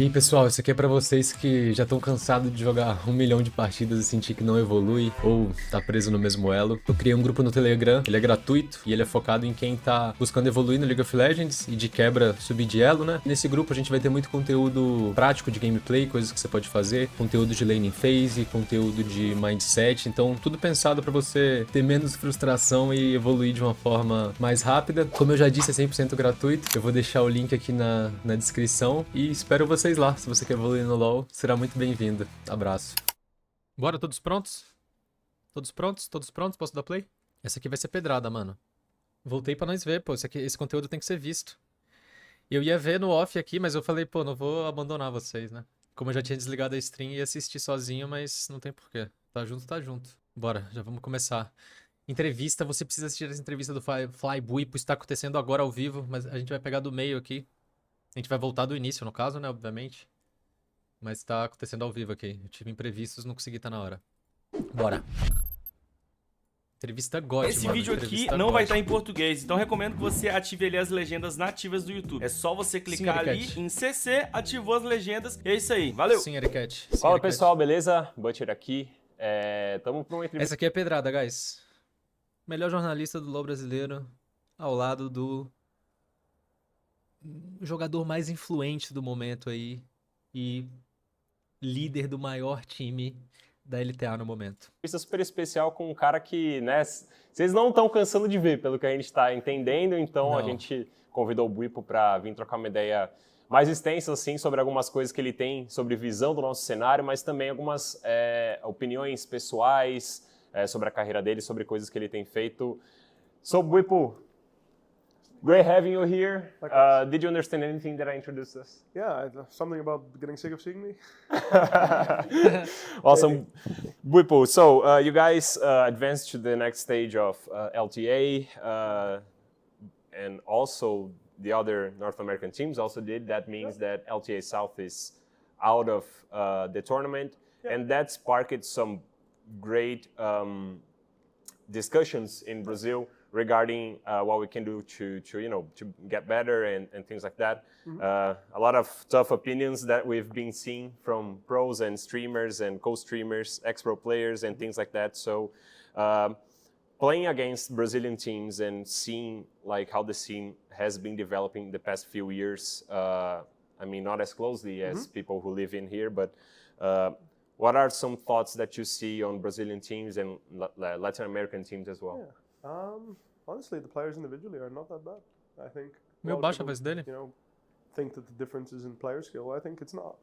E aí, pessoal, isso aqui é pra vocês que já estão cansados de jogar 1 milhão de partidas e sentir que não evolui ou tá preso no mesmo elo. Eu criei um grupo no Telegram, ele é gratuito e ele é focado em quem tá buscando evoluir no League of Legends e de quebra subir de elo, né? Nesse grupo a gente vai ter muito conteúdo prático de gameplay, coisas que você pode fazer, conteúdo de laning phase, conteúdo de mindset, então tudo pensado pra você ter menos frustração e evoluir de uma forma mais rápida. Como eu já disse, é 100% gratuito. Eu vou deixar o link aqui na descrição e espero vocês lá. Se você quer evoluir no LoL, será muito bem-vindo. Abraço. Bora, todos prontos? Todos prontos? Todos prontos? Posso dar play? Essa aqui vai ser pedrada, mano. Voltei pra nós ver, pô. Esse conteúdo tem que ser visto. Eu ia ver no off aqui, mas eu falei, pô, não vou abandonar vocês, né? Como eu já tinha desligado a stream, ia assistir sozinho, mas não tem porquê. Tá junto, tá junto. Bora, já vamos começar. Entrevista, você precisa assistir essa entrevista do Bwipo, está acontecendo agora ao vivo, mas a gente vai pegar do meio aqui. A gente vai voltar do início, no caso, né, obviamente. Mas tá acontecendo ao vivo aqui. Eu tive imprevistos, não consegui estar na hora. Bora. Entrevista God, Esse mano. vídeo aqui não vai estar em português, então recomendo que você ative ali as legendas nativas do YouTube. É só você clicar ali em CC, ativou as legendas e é isso aí. Valeu! Sim, Ericat. Fala pessoal, beleza? Butcher aqui. Tamo pra uma entrevista. Essa aqui é pedrada, guys. Melhor jornalista do LoL brasileiro, ao lado do jogador mais influente do momento aí e líder do maior time da LTA no momento. Super especial com um cara que, né, vocês não estão cansando de ver, pelo que a gente está entendendo, então a gente convidou o Bwipo para vir trocar uma ideia mais extensa, assim, sobre algumas coisas que ele tem, sobre visão do nosso cenário, mas também algumas opiniões pessoais sobre a carreira dele, sobre coisas que ele tem feito. So, Bwipo, great having you here. Did you understand anything that I introduced us? Yeah, something about getting sick of seeing me. Awesome. Bwipo, so you guys advanced to the next stage of LTA, and also the other North American teams also did. That means that LTA South is out of the tournament, and that sparked some great discussions in Brazil regarding what we can do to get better and things like that. A lot of tough opinions that we've been seeing from pros and streamers and co-streamers, ex-pro players and things like that. So playing against Brazilian teams and seeing like how the scene has been developing the past few years, I mean, not as closely as people who live in here, but what are some thoughts that you see on Brazilian teams and Latin American teams as well? Yeah. Honestly, the players individually are not that bad. I think. Meu baixa a voz dele. Think that the difference is in player skill. I think it's not.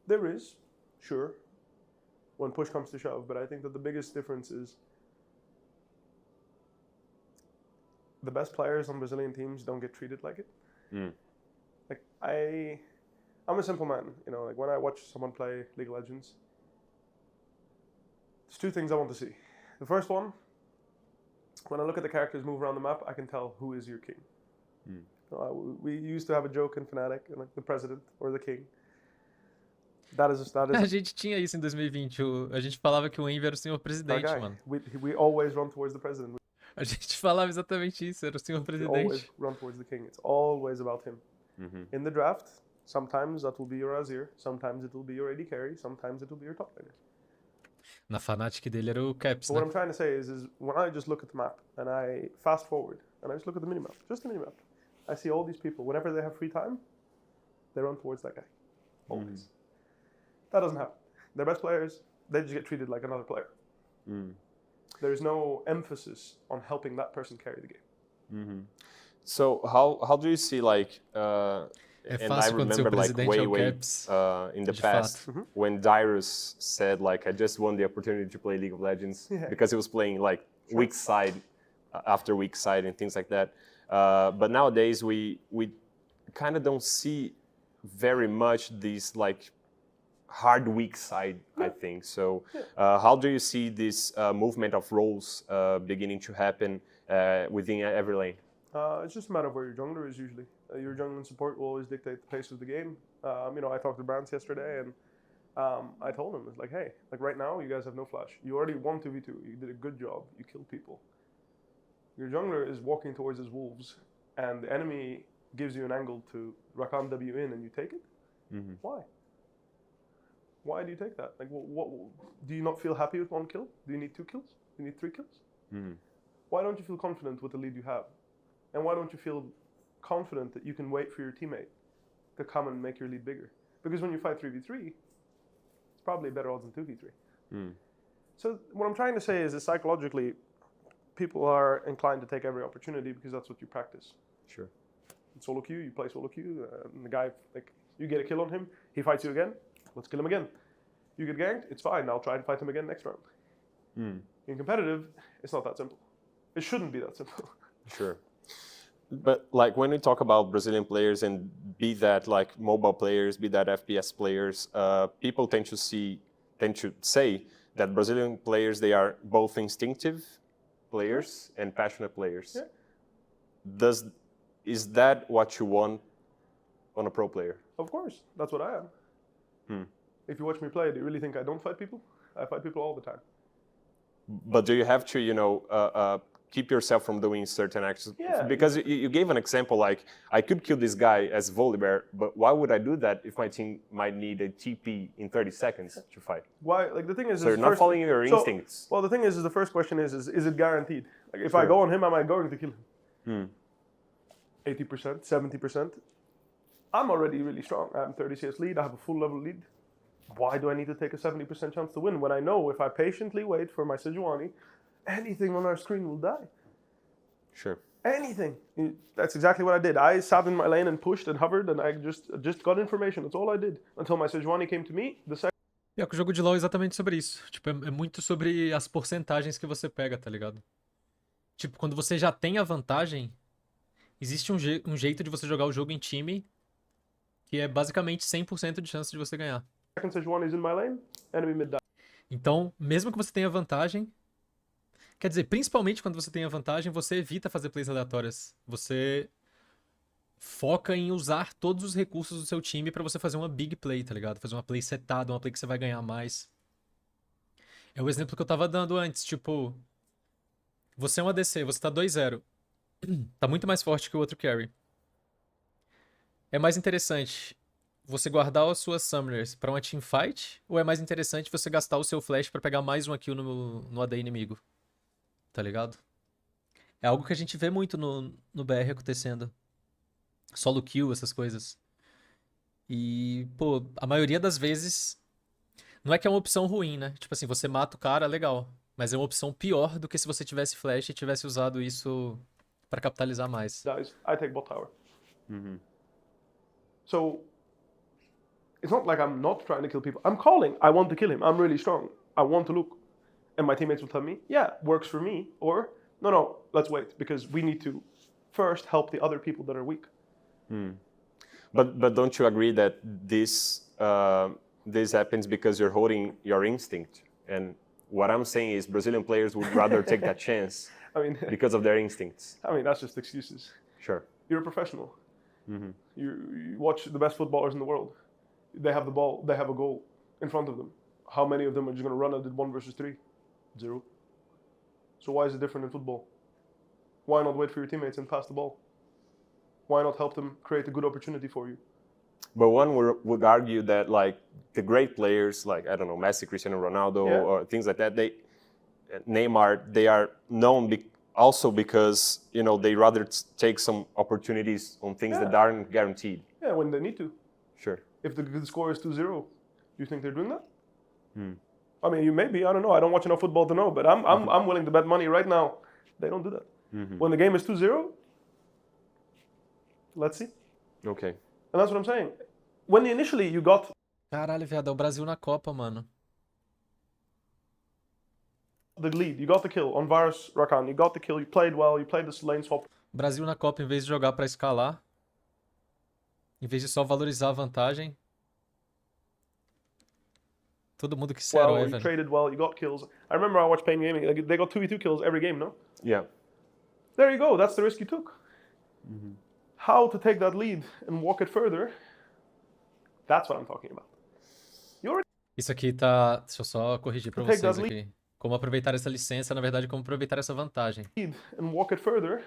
There is, sure, when push comes to shove, but I think that the biggest difference is the best players on Brazilian teams don't get treated like it. Like I'm a simple man, like when I watch someone play League of Legends, there's two things I want to see. The first one, when I look at the characters move around the map, I can tell who is your king. We used to have a joke in Fnatic, like the president or the king. That is. A gente tinha isso em 2020. A gente falava que o Envy era o senhor presidente, mano. We always run towards the president. A gente falava exatamente isso, era o senhor presidente. We always run towards the king. It's always about him. In the draft, sometimes that will be your Azir, sometimes it will be your AD carry, sometimes it will be your top laner. Na Fnatic dele era o Caps, But né? what I'm trying to say is when I just look at the map and I fast forward and I just look at the minimap, just the minimap, I see all these people, whenever they have free time, they run towards that guy. Always. That doesn't happen. Their best players, they just get treated like another player. There's no emphasis on helping that person carry the game. So how do you see like and I remember like way in the past when Dyrus said like I just won the opportunity to play League of Legends because he was playing like weak side after weak side and things like that. But nowadays we kind of don't see very much these like hard weak side, I think. So how do you see this movement of roles beginning to happen within every lane? It's just a matter of where your jungler is usually. Your jungler support will always dictate the pace of the game. I talked to Brance yesterday and I told him, it's like, hey, like right now you guys have no flash. You already won 2v2. You did a good job. You killed people. Your jungler is walking towards his wolves and the enemy gives you an angle to Rakan W in and you take it. Why? Why do you take that? Like, what do you not feel happy with 1 kill? Do you need 2 kills? Do you need 3 kills? Why don't you feel confident with the lead you have? And why don't you feel confident that you can wait for your teammate to come and make your lead bigger? Because when you fight 3v3, it's probably better odds than 2v3. So what I'm trying to say is that psychologically, people are inclined to take every opportunity because that's what you practice. Sure. In solo queue, you play solo queue, and the guy, like, you get a kill on him, he fights you again, let's kill him again. You get ganked, it's fine, I'll try to fight him again next round. In competitive, it's not that simple. It shouldn't be that simple. Sure. But like when we talk about Brazilian players, and be that like mobile players, be that FPS players, people tend to say that Brazilian players, they are both instinctive players and passionate players. Yeah. Is that what you want on a pro player? Of course, that's what I am. If you watch me play, do you really think I don't fight people? I fight people all the time. But do you have to, keep yourself from doing certain actions? Yeah. Because you gave an example, like, I could kill this guy as Volibear, but why would I do that if my team might need a TP in 30 seconds to fight? Why? Like, the thing is... So you're not following your instincts. Well, the thing is the first question is it guaranteed? Like, if I go on him, am I going to kill him? 80%, 70%. I'm already really strong. I'm 30 CS lead, I have a full level lead. Why do I need to take a 70% chance to win when I know if I patiently wait for my Sejuani, anything on our screen will die? Sure. Anything. That's exactly what I did. I sat in my lane and pushed and hovered and I just got information. That's all I did. Until my Sejuani came to me. E o jogo de LoL é exatamente sobre isso. Tipo, é muito sobre as porcentagens que você pega, tá ligado? Tipo, quando você já tem a vantagem, existe um jeito de você jogar o jogo em time que é basicamente 100% de chance de você ganhar. Então, mesmo que você tenha vantagem, quer dizer, principalmente quando você tem a vantagem, você evita fazer plays aleatórias. Você foca em usar todos os recursos do seu time pra você fazer uma big play, tá ligado? Fazer uma play setada, uma play que você vai ganhar mais. É o exemplo que eu tava dando antes, tipo... Você é um ADC, você tá 2-0. Tá muito mais forte que o outro carry. É mais interessante você guardar as suas summoners pra uma teamfight? Ou é mais interessante você gastar o seu flash pra pegar mais uma kill no AD inimigo? Tá ligado? É algo que a gente vê muito no BR acontecendo. Solo kill, essas coisas. E, pô, a maioria das vezes... Não é que é uma opção ruim, né? Tipo assim, você mata o cara, legal. Mas é uma opção pior do que se você tivesse flash e tivesse usado isso pra capitalizar mais. I take bot tower. So, it's not like I'm not trying to kill people. I'm calling. I want to kill him. I'm really strong. I want to look. And my teammates will tell me, yeah, works for me. Or, no, let's wait. Because we need to first help the other people that are weak. But don't you agree that this happens because you're holding your instinct? And what I'm saying is Brazilian players would rather take that chance because of their instincts. I mean, that's just excuses. Sure. You're a professional. You watch the best footballers in the world. They have the ball, they have a goal in front of them. How many of them are just going to run at it 1 versus 3? 0. So why is it different in football? Why not wait for your teammates and pass the ball? Why not help them create a good opportunity for you? But one would argue that, like, the great players, like, I don't know, Messi, Cristiano Ronaldo, or things like that, Neymar, they are known also because, they rather take some opportunities on things that aren't guaranteed. Yeah, when they need to. Sure. If the score is 2-0, do you think they're doing that? I mean, you may be, I don't know, I don't watch enough football to know, but I'm willing to bet money right now. They don't do that. When the game is 2-0, let's see. Okay. And that's what I'm saying. When initially you got... Caralho, viado, é o Brasil na Copa, mano. The lead, you got the kill on Varus Rakan, you got the kill, you played well, you played this lane swap. Brasil na Copa, em vez de jogar pra escalar, em vez de só valorizar a vantagem, todo mundo que se herói, you traded well, you got kills. I remember I watched Pain Gaming, like, they got 2v2 kills every game, no? Yeah. There you go, that's the risk you took. How to take that lead and walk it further, that's what I'm talking about. Isso aqui tá... Deixa eu só corrigir pra vocês aqui. Como aproveitar essa licença, na verdade, como aproveitar essa vantagem. And walk it further,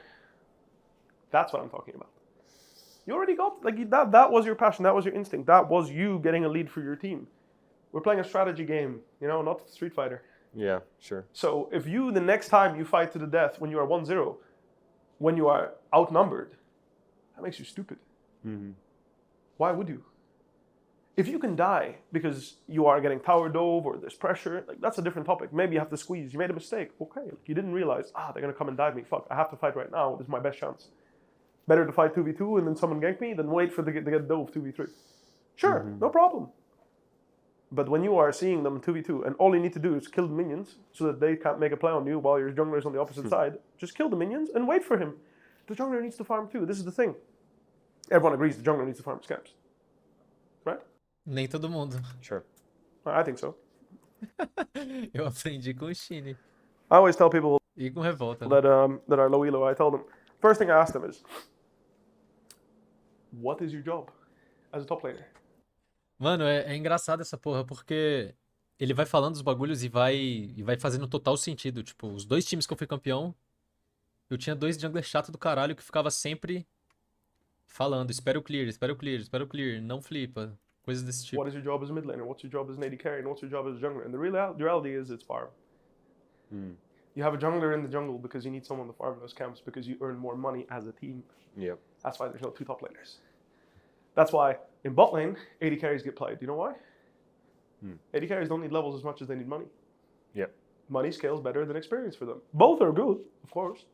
that's what I'm talking about. You already got, like, that was your passion, that was your instinct, that was you getting a lead for your team. We're playing a strategy game, you know, not Street Fighter. Yeah, sure. So if you, the next time you fight to the death when you are 1-0, when you are outnumbered, that makes you stupid. Mm-hmm. Why would you? If you can die because you are getting tower dove or there's pressure, like, that's a different topic. Maybe you have to squeeze, you made a mistake. Okay, like, you didn't realize, they're gonna come and dive me. Fuck, I have to fight right now, this is my best chance. Better to fight 2v2 and then someone gank me than wait for to get dove 2v3. Sure, no problem. But when you are seeing them 2v2 and all you need to do is kill the minions so that they can't make a play on you while your jungler is on the opposite side, just kill the minions and wait for him. The jungler needs to farm too. This is the thing. Everyone agrees the jungler needs to farm his camps. Right? Nem todo mundo. Sure. I think so. Eu aprendi com o Shine. I always tell people E com Revolta, né? that are low elo, I tell them, first thing I ask them is, what is your job as a top laner? Mano, é engraçado essa porra, porque ele vai falando os bagulhos e vai fazendo total sentido. Tipo, os dois times que eu fui campeão, eu tinha dois jungler chato do caralho que ficava sempre falando, espera o clear, espera o clear, espera o clear, não flipa. Coisas desse tipo. What is your job as a mid laner? What's your job as an AD carry? And what's your job as a jungler? And the reality is it's farm. You have a jungler in the jungle because you need someone to farm those camps because you earn more money as a team. Yep. That's why there's no two top laners. That's why in bot lane, AD carries get played. Do you know why? AD carries don't need levels as much as they need money. Yep. Money scales better than experience for them. Both are good, of course.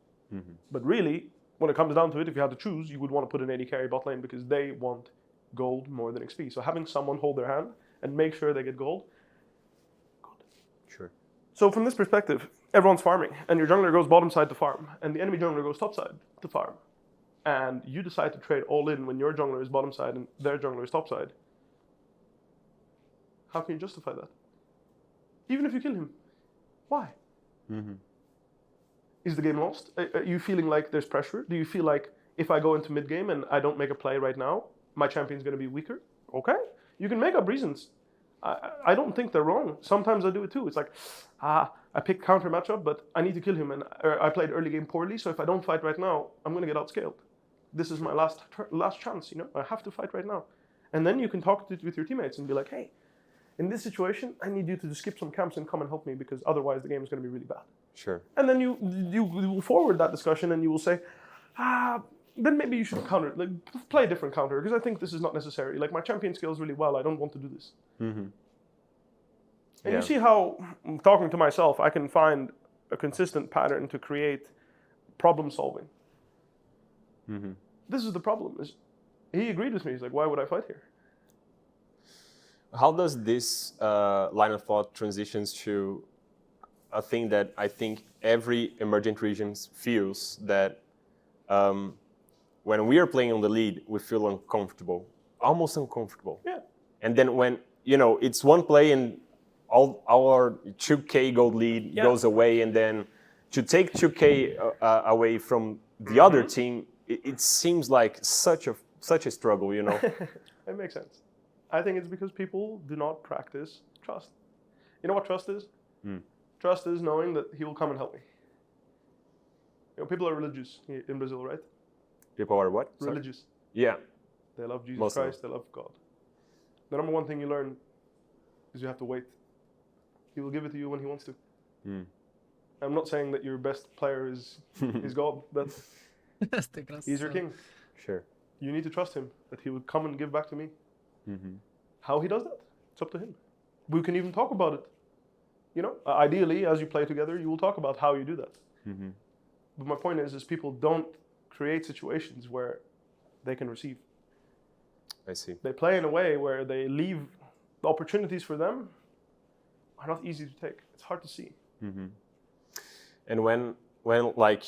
But really, when it comes down to it, if you had to choose, you would want to put an AD carry bot lane because they want gold more than XP. So having someone hold their hand and make sure they get gold, good. Sure. So from this perspective, everyone's farming, and your jungler goes bottom side to farm, and the enemy jungler goes top side to farm. And you decide to trade all in when your jungler is bottom side and their jungler is top side. How can you justify that? Even if you kill him. Why? Is the game lost? Are you feeling like there's pressure? Do you feel like if I go into mid game and I don't make a play right now, my champion's going to be weaker? Okay. You can make up reasons. I don't think they're wrong. Sometimes I do it too. It's like, I picked counter matchup, but I need to kill him, and I played early game poorly, so if I don't fight right now, I'm going to get outscaled. This is my last chance, you know? I have to fight right now. And then you can talk with your teammates and be like, hey, in this situation, I need you to just skip some camps and come and help me because otherwise the game is going to be really bad. Sure. And then you will forward that discussion and you will say, then maybe you should counter, like play a different counter because I think this is not necessary. Like my champion scales really well. I don't want to do this. And you see how, talking to myself, I can find a consistent pattern to create problem solving. This is the problem. He agreed with me. He's like, why would I fight here? How does this line of thought transitions to a thing that I think every emergent region feels that when we are playing on the lead, we feel uncomfortable, almost uncomfortable. Yeah. And then when, it's one play and all our 2K gold lead goes away, and then to take 2K away from the other team, it seems like such a struggle, It makes sense. I think it's because people do not practice trust. You know what trust is? Trust is knowing that he will come and help me. People are religious in Brazil, right? People are what? Religious. Yeah. They love Jesus Most Christ, they love God. The number one thing you learn is you have to wait. He will give it to you when he wants to. I'm not saying that your best player is God, but he's your king. Sure. You need to trust him, that he would come and give back to me. How he does that, it's up to him. We can even talk about it. Ideally, as you play together, you will talk about how you do that. But my point is people don't create situations where they can receive. I see. They play in a way where they leave the opportunities for them are not easy to take. It's hard to see. And when like,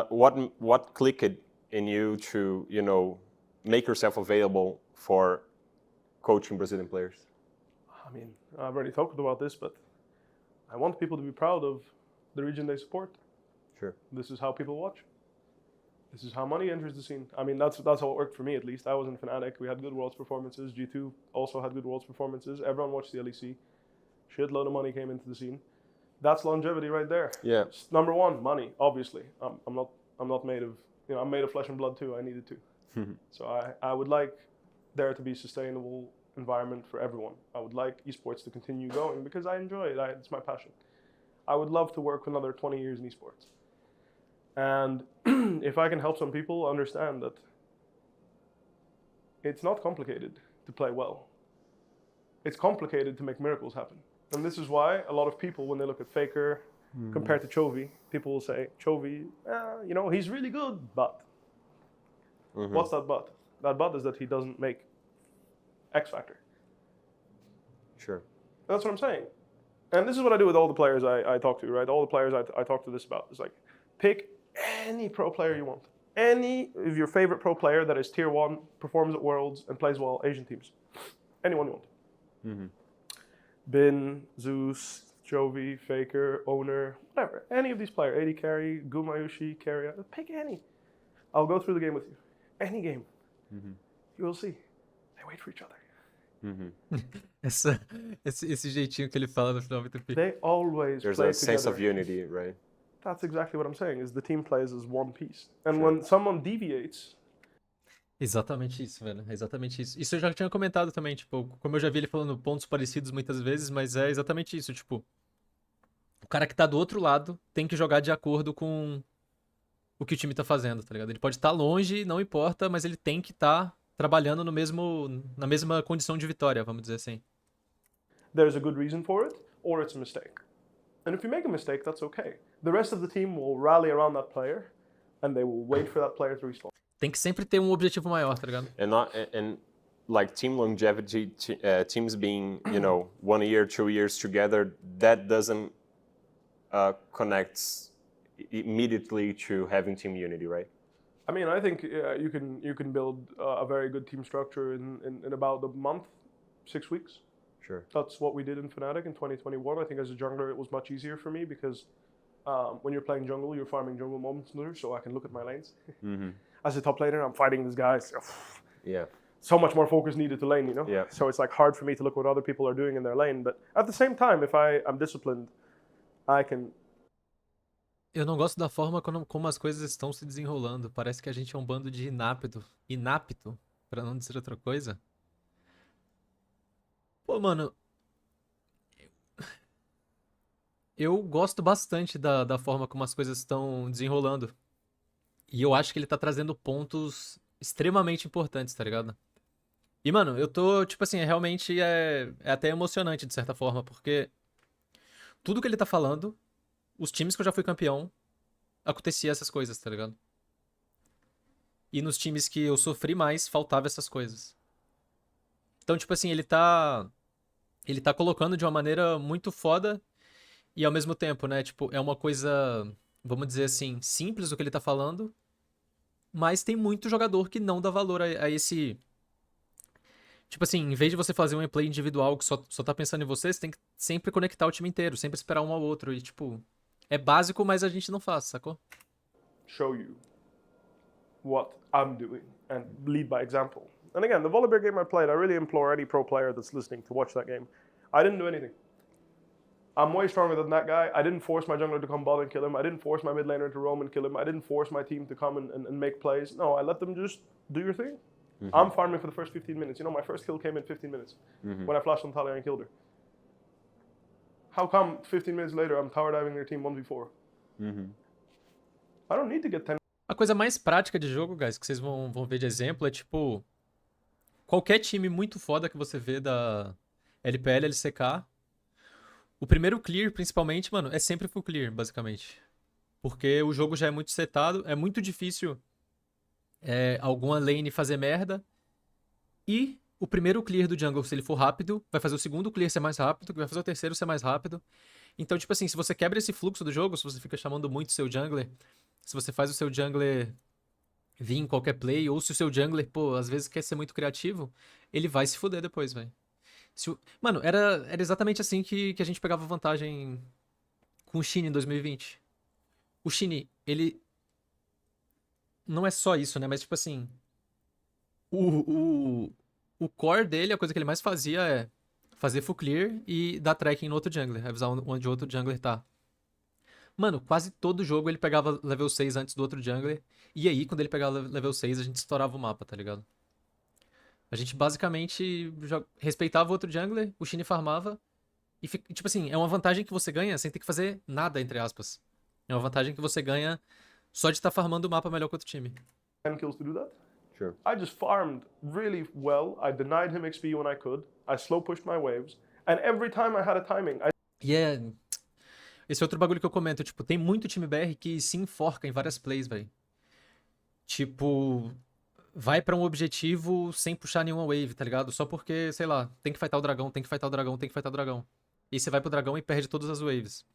what clicked in you to, make yourself available for coaching Brazilian players? I mean, I've already talked about this, but I want people to be proud of the region they support. Sure. This is how people watch. This is how money enters the scene. I mean, that's how it worked for me, at least. I was in Fnatic. We had good Worlds performances. G2 also had good Worlds performances. Everyone watched the LEC. Shitload of money came into the scene. That's longevity right there. Yeah. Number one, money, obviously. I'm not made of, I'm made of flesh and blood too. I needed to. So I would like there to be a sustainable environment for everyone. I would like esports to continue going because I enjoy it. It's my passion. I would love to work for another 20 years in esports. And if I can help some people understand that it's not complicated to play well. It's complicated to make miracles happen. And this is why a lot of people, when they look at Faker compared to Chovy, people will say, Chovy, he's really good, but. What's that but? That but is that he doesn't make X factor. Sure. That's what I'm saying. And this is what I do with all the players I talk to, right? All the players I talk to this about. It's like, pick any pro player you want. Any of your favorite pro player that is tier 1, performs at Worlds, and plays well Asian teams. Anyone you want. Bin, Zeus, Chovy, Faker, Owner, whatever. Any of these players. AD Carry, Gumayushi, Carry. Pick any. I'll go through the game with you. Any game. You will see. They wait for each other. Esse jeitinho que ele fala no final vai ter They always There's play a sense together. of unity, right? That's exactly what I'm saying, is the team plays as one piece. And when someone deviates... Exatamente isso, velho. É exatamente isso. Isso eu já tinha comentado também, tipo, como eu já vi ele falando pontos parecidos muitas vezes, mas é exatamente isso, tipo, o cara que tá do outro lado tem que jogar de acordo com o que o time tá fazendo, tá ligado? Ele pode estar longe, não importa, mas ele tem que estar trabalhando na mesma condição de vitória, vamos dizer assim. There's a good reason for it, or it's a mistake. And if you make a mistake, that's okay. The rest of the team will rally around that player, and they will wait for that player to respawn. Tem que sempre ter um objetivo maior, tá ligado? And like team longevity, teams being 1 year, 2 years together, that doesn't connect immediately to having team unity, right? I mean, I think you can build a very good team structure in about a month, 6 weeks. Sure. That's what we did in Fnatic in 2021. I think as a jungler, it was much easier for me because when you're playing jungle, you're farming jungle moments, so I can look at my lanes. As a top laner, I'm fighting these guys. Yeah. So much more focus needed to lane, Yeah. So it's like hard for me to look what other people are doing in their lane. But at the same time, if I'm disciplined, I can... Eu não gosto da forma como as coisas estão se desenrolando. Parece que a gente é um bando de inapto, pra não dizer outra coisa. Pô, mano, eu gosto bastante da forma como as coisas estão desenrolando. E eu acho que ele tá trazendo pontos extremamente importantes, tá ligado? E, mano, eu tô, tipo assim, realmente é até emocionante, de certa forma, porque tudo que ele tá falando, os times que eu já fui campeão, acontecia essas coisas, tá ligado? E nos times que eu sofri mais, faltava essas coisas. Então, tipo assim, ele tá colocando de uma maneira muito foda e ao mesmo tempo, né, tipo, é uma coisa, vamos dizer assim, simples o que ele tá falando, mas tem muito jogador que não dá valor a esse... Tipo assim, em vez de você fazer um play individual que só tá pensando em você, você tem que sempre conectar o time inteiro, sempre esperar um ao outro e, tipo, é básico, mas a gente não faz, sacou? show you what I'm doing and lead by example. And again, the Volibear game I played, I really implore any pro player that's listening to watch that game. I didn't do anything. I'm way stronger than that guy. I didn't force my jungler to come bot and kill him. I didn't force my mid laner to roam and kill him. I didn't force my team to come and make plays. No, I let them just do your thing. Mm-hmm. I'm farming for the first 15 minutes. You know, my first kill came in 15 minutes when I flashed on Talia and killed her. How come 15 minutes later I'm tower diving their team 1v4? I don't need to get 10. A coisa mais prática de jogo, guys, que vocês vão ver de exemplo é tipo... Qualquer time muito foda que você vê da LPL, LCK, o primeiro clear, principalmente, mano, é sempre full clear, basicamente. Porque o jogo já é muito setado, é muito difícil alguma lane fazer merda. E o primeiro clear do jungle, se ele for rápido, vai fazer o segundo clear ser mais rápido, que vai fazer o terceiro ser mais rápido. Então, tipo assim, se você quebra esse fluxo do jogo, se você fica chamando muito o seu jungler, se você faz o seu jungler vir em qualquer play, ou se o seu jungler, pô, às vezes quer ser muito criativo, ele vai se fuder depois, velho. Mano, era exatamente assim que a gente pegava vantagem com o Shin em 2020. O Shin, ele... Não é só isso, né? Mas, tipo assim... O core dele, a coisa que ele mais fazia é fazer full clear e dar tracking no outro jungler, avisar onde o outro jungler tá. Mano, quase todo jogo ele pegava level 6 antes do outro jungler. E aí, quando ele pegava level 6, a gente estourava o mapa, tá ligado? A gente basicamente respeitava o outro jungler, o Shinny farmava. E, tipo assim, é uma vantagem que você ganha sem ter que fazer nada, entre aspas. É uma vantagem que você ganha só de estar farmando o mapa melhor que outro time. 10 kills to do that. Sure. I just farmed really well. I denied him XP when I could. I slow pushed my waves. And every time I had a timing, E esse é outro bagulho que eu comento. Tipo, tem muito time BR que se enforca em várias plays, velho. Tipo, vai pra um objetivo sem puxar nenhuma wave, tá ligado? Só porque, sei lá, tem que fightar o dragão, tem que fightar o dragão, tem que fightar o dragão. E você vai pro dragão e perde todas as waves.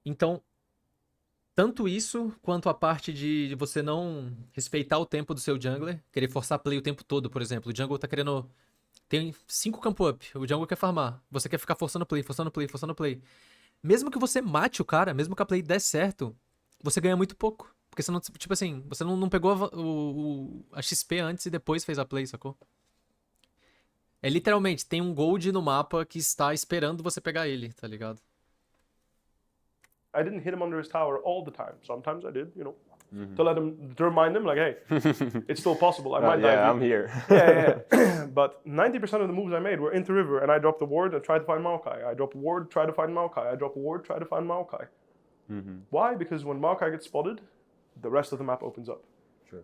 Então, tanto isso, quanto a parte de você não respeitar o tempo do seu jungler, querer forçar play o tempo todo, por exemplo. O jungle tá querendo... Tem 5 campo up, o jungle quer farmar. Você quer ficar forçando play, forçando play, forçando play. Mesmo que você mate o cara, mesmo que a play der certo, você ganha muito pouco. Porque você não, tipo assim, você não pegou a XP antes e depois fez a play, sacou? É literalmente, tem um gold no mapa que está esperando você pegar ele, tá ligado? I didn't hit him under his tower all the time. Sometimes I did, you know, to remind him, like, hey, it's still possible. I might die. Yeah, I'm here. Yeah. But 90% of the moves I made were into river, and I dropped a ward and tried to find Maokai. I drop a ward, try to find Maokai. I drop a ward, try to find Maokai. Why? Because when Maokai gets spotted, the rest of the map opens up. Sure.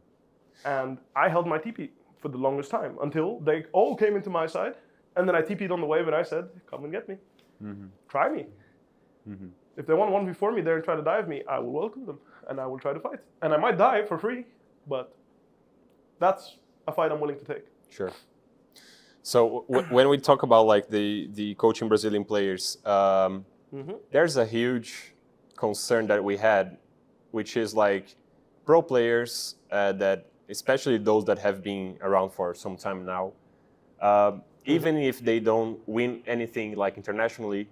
And I held my TP for the longest time until they all came into my side, and then I TP'd on the wave and I said, come and get me. Try me. If they want 1v4 me there and try to dive me, I will welcome them and I will try to fight. And I might die for free, but that's a fight I'm willing to take. Sure. So when we talk about like the coaching Brazilian players, there's a huge concern that we had, which is like pro players that, especially those that have been around for some time now, even if they don't win anything like internationally,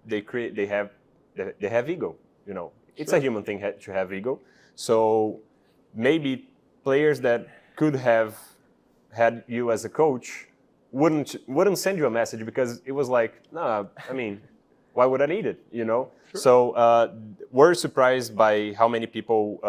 they have ego. You know, it's a human thing to have ego. So maybe players that could have had you as a coach wouldn't send you a message because it was like, nah, I mean, why would I need it? You know. Sure. So we're surprised by how many people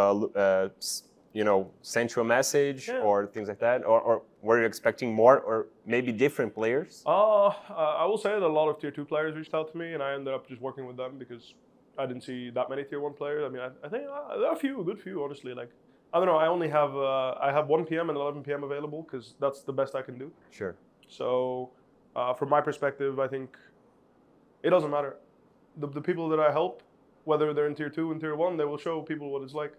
you know, sent you a message or things like that, or were you expecting more, or maybe different players? I will say that a lot of tier 2 players reached out to me, and I ended up just working with them because I didn't see that many tier 1 players. I mean, I think there are a good few, honestly. Like, I don't know, I only have I have 1 p.m. and 11 p.m. available because that's the best I can do. Sure. So from my perspective, I think it doesn't matter. The people that I help, whether they're in tier 2 and tier 1, they will show people what it's like.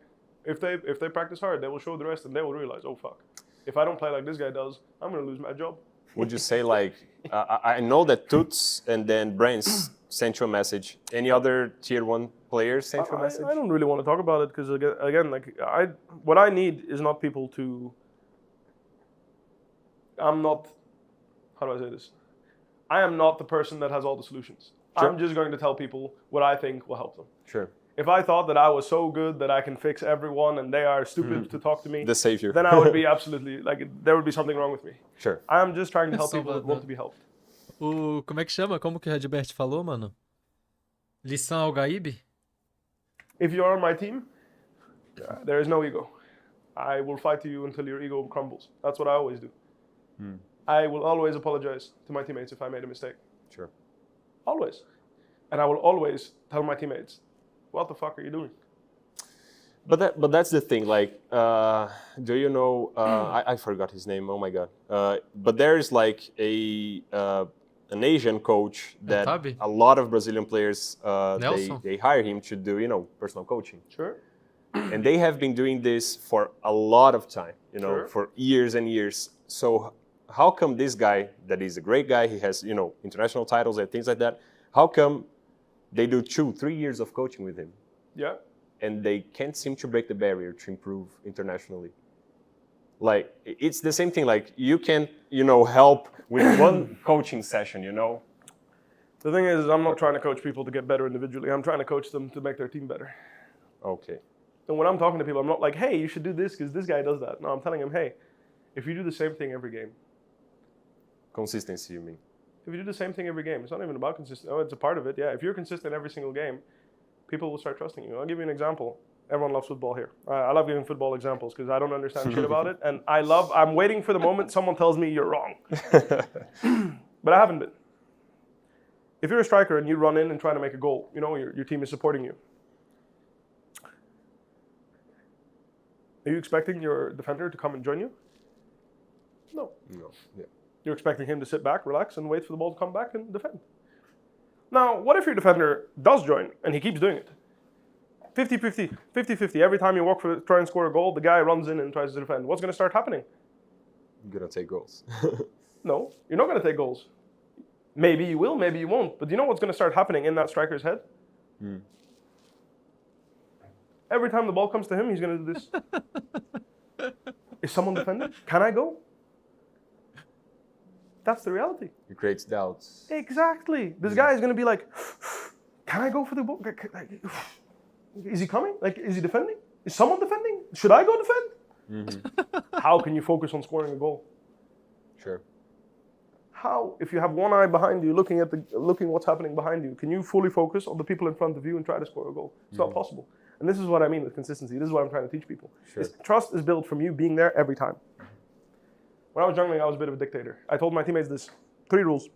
If they practice hard, they will show the rest and they will realize, oh fuck, if I don't play like this guy does, I'm going to lose my job. Would you say like, I know that Toots and then Brains sent you a message. Any other tier 1 players sent you a message? I don't really want to talk about it because again, like what I need is not people to, I'm not, how do I say this? I am not the person that has all the solutions. Sure. I'm just going to tell people what I think will help them. Sure. If I thought that I was so good that I can fix everyone and they are stupid to talk to me, the savior, then I would be absolutely, like, there would be something wrong with me. Sure. I am just trying to help people that want to be helped. Como é que chama? Como que o Redbert falou, mano? Lição ao Gaíbe? If you're on my team, there is no ego. I will fight you until your ego crumbles. That's what I always do. I will always apologize to my teammates if I made a mistake. Sure. Always. And I will always tell my teammates, what the fuck are you doing? But that's the thing. Like, do you know? I forgot his name. Oh my god. But there is like an Asian coach that a lot of Brazilian players they hire him to do, you know, personal coaching. Sure. And they have been doing this for a lot of time, you know, for years and years. So how come this guy, that is a great guy, he has, you know, international titles and things like that, how come they do 2-3 years of coaching with him? Yeah. And they can't seem to break the barrier to improve internationally. Like, it's the same thing. Like, you can't, you know, help with one coaching session, you know? The thing is, I'm not trying to coach people to get better individually. I'm trying to coach them to make their team better. Okay. And when I'm talking to people, I'm not like, hey, you should do this because this guy does that. No, I'm telling them, hey, if you do the same thing every game. Consistency, you mean? If you do the same thing every game, it's not even about consistency. Oh, it's a part of it. Yeah, if you're consistent every single game, people will start trusting you. I'll give you an example. Everyone loves football here. I love giving football examples because I don't understand shit about it. And I'm waiting for the moment someone tells me you're wrong. But I haven't been. If you're a striker and you run in and try to make a goal, you know, your team is supporting you. Are you expecting your defender to come and join you? No. No. Yeah. You're expecting him to sit back, relax, and wait for the ball to come back and defend. Now, what if your defender does join and he keeps doing it? 50-50, 50-50. Every time you walk for try and score a goal, the guy runs in and tries to defend. What's going to start happening? You're gonna take goals. No, you're not going to take goals. Maybe you will, maybe you won't. But do you know what's going to start happening in that striker's head? Every time the ball comes to him, he's going to do this. Is someone defending? Can I go? That's the reality. It creates doubts. Exactly. This guy is going to be like, can I go for the ball? Is he coming? Like, is he defending? Is someone defending? Should I go defend? How can you focus on scoring a goal? Sure. How, if you have one eye behind you, looking what's happening behind you, can you fully focus on the people in front of you and try to score a goal? It's not possible. And this is what I mean with consistency. This is what I'm trying to teach people. Sure. Trust is built from you being there every time. When I was jungling, I was a bit of a dictator. I told my teammates this. 3 rules.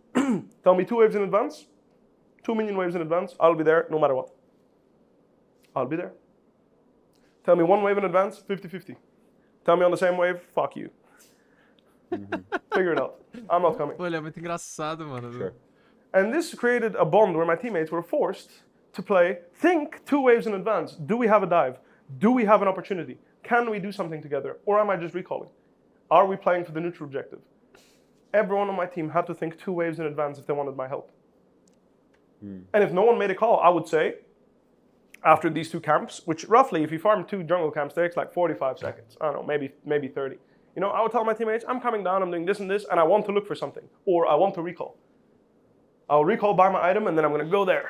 Tell me 2 waves in advance, 2 minion waves in advance, I'll be there no matter what. I'll be there. Tell me 1 wave in advance, 50-50. Tell me on the same wave, fuck you. Figure it out. I'm not coming. Pô, ele é muito engraçado, mano. Sure. And this created a bond where my teammates were forced to play, think 2 waves in advance. Do we have a dive? Do we have an opportunity? Can we do something together? Or am I just recalling? Are we playing for the neutral objective? Everyone on my team had to think 2 waves in advance if they wanted my help. And if no one made a call, I would say, after these 2 camps, which roughly, if you farm 2 jungle camps, takes like 45 seconds. I don't know, maybe 30. You know, I would tell my teammates, I'm coming down, I'm doing this and this, and I want to look for something. Or I want to recall. I'll recall by my item, and then I'm going to go there.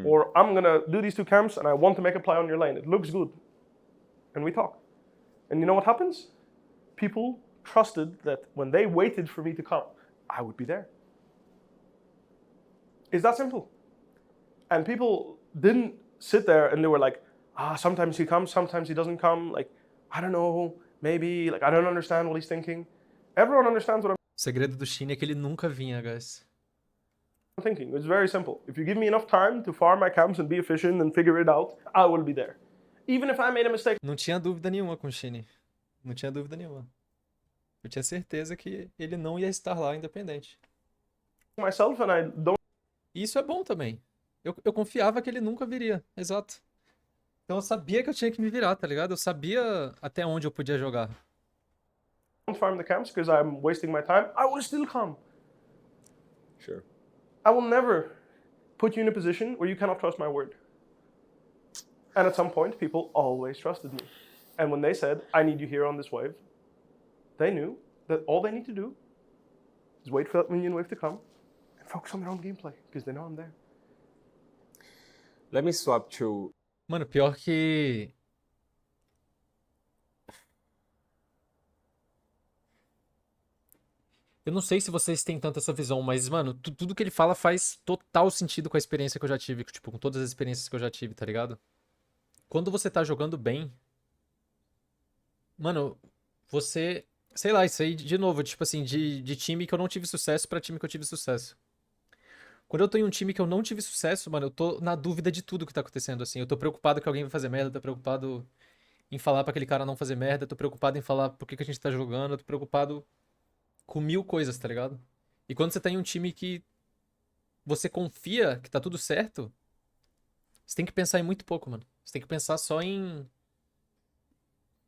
Or I'm going to do these 2 camps, and I want to make a play on your lane. It looks good. And we talk. And you know what happens? People trusted that when they waited for me to come, I would be there. It's that simple. And people didn't sit there and they were like, sometimes he comes, sometimes he doesn't come. Like, I don't know, maybe, like, I don't understand what he's thinking. Everyone understands what I'm O segredo do Shin é que ele nunca vinha, guys. thinking. It's very simple. If you give me enough time to farm my camps and be efficient and figure it out, I will be there. Even if I made a mistake Não tinha dúvida nenhuma com o Shin. Não tinha dúvida nenhuma. Eu tinha certeza que ele não ia estar lá independente. myself and I don't E isso é bom também. Eu confiava que ele nunca viria. Exato. Então eu sabia que eu tinha que me virar, tá ligado? Eu sabia até onde eu podia jogar. farm the camps because I'm wasting my time, I will still come. Sure. I will never put you in a position where you cannot trust my word. And at some point, people always trusted me. And when they said, I need you here on this wave, they knew that all they need to do is wait for that minion wave to come and focus on their own gameplay, because they know I'm there. Let me swap to... Mano, pior que... Eu não sei se vocês têm tanta essa visão, mas, mano, tudo que ele fala faz total sentido com a experiência que eu já tive, tipo, com todas as experiências que eu já tive, tá ligado? Quando você tá jogando bem, mano, você... Sei lá, isso aí, de novo, tipo assim, de time que eu não tive sucesso pra time que eu tive sucesso. Quando eu tô em um time que eu não tive sucesso, mano, eu tô na dúvida de tudo que tá acontecendo, assim. Eu tô preocupado que alguém vai fazer merda, tô preocupado em falar pra aquele cara não fazer merda, tô preocupado em falar por que a gente tá jogando, eu tô preocupado com 1000 coisas, tá ligado? E quando você tá em um time que você confia que tá tudo certo, você tem que pensar em muito pouco, mano. Você tem que pensar só em...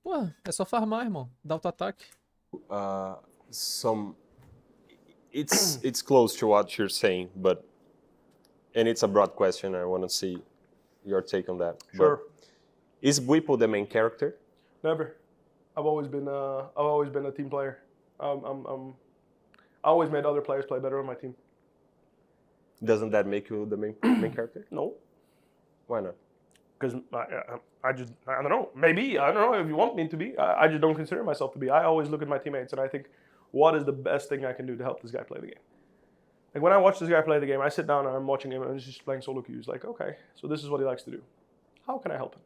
Pô, é só farmar, irmão. Dá auto-ataque. It's close to what you're saying, but... And it's a broad question, I want to see your take on that. Sure. But is Bwipo the main character? Never. I've always been a team player. I always made other players play better on my team. Doesn't that make you the main character? No. Why not? Because I don't know. Maybe, I don't know if you want me to be. I just don't consider myself to be. I always look at my teammates and I think, what is the best thing I can do to help this guy play the game? Like when I watch this guy play the game, I sit down and I'm watching him and he's just playing solo queues. Like, okay, so this is what he likes to do. How can I help him?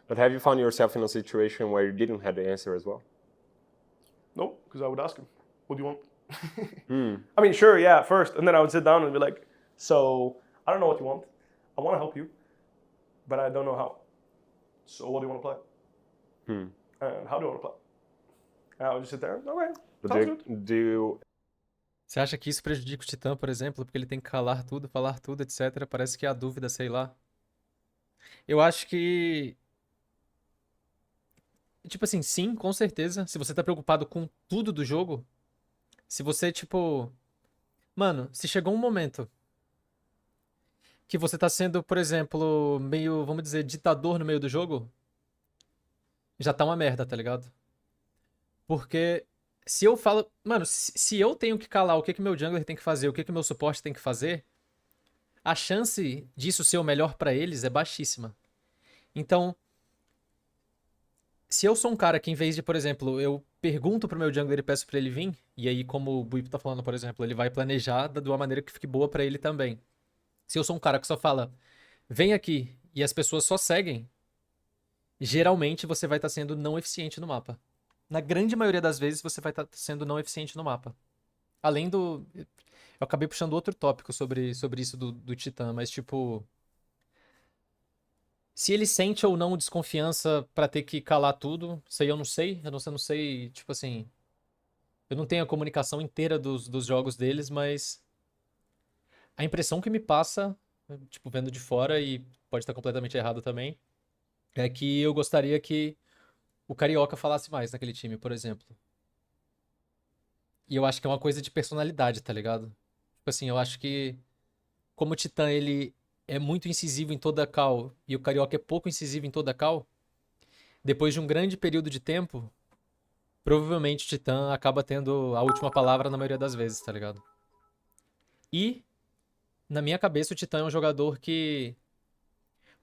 But have you found yourself in a situation where you didn't have the answer as well? No, because I would ask him, what do you want? I mean, sure, yeah, first. And then I would sit down and be like, so I don't know what you want. I want to help you, but I don't know how. So what do you want to play? And how do you want to play? And I would just sit there, okay, sounds good. Você acha que isso prejudica o Titã, por exemplo? Porque ele tem que calar tudo, falar tudo, etc. Parece que há dúvida, sei lá. Eu acho que... Tipo assim, sim, com certeza. Se você tá preocupado com tudo do jogo, se você, tipo... Mano, se chegou um momento que você tá sendo, por exemplo, meio, vamos dizer, ditador no meio do jogo, já tá uma merda, tá ligado? Porque se eu falo... Mano, se eu tenho que calar o que meu jungler tem que fazer, o que meu suporte tem que fazer, a chance disso ser o melhor pra eles é baixíssima. Então, se eu sou um cara que, em vez de, por exemplo, eu pergunto pro meu jungler e peço pra ele vir, e aí, como o Bwipo tá falando, por exemplo, ele vai planejar de uma maneira que fique boa pra ele também. Se eu sou um cara que só fala, vem aqui, e as pessoas só seguem, geralmente você vai estar sendo não eficiente no mapa. Na grande maioria das vezes você vai estar sendo não eficiente no mapa. Além do... Eu acabei puxando outro tópico sobre isso do Titã, mas tipo... Se ele sente ou não desconfiança pra ter que calar tudo, isso aí eu não sei. Eu não sei, tipo assim... Eu não tenho a comunicação inteira dos jogos deles, mas... A impressão que me passa, tipo, vendo de fora, e pode estar completamente errado também, é que eu gostaria que o Carioca falasse mais naquele time, por exemplo. E eu acho que é uma coisa de personalidade, tá ligado? Tipo assim, eu acho que como o Titã, ele é muito incisivo em toda a call e o Carioca é pouco incisivo em toda a call, depois de um grande período de tempo, provavelmente o Titã acaba tendo a última palavra na maioria das vezes, tá ligado? E, na minha cabeça, o Titã é um jogador que...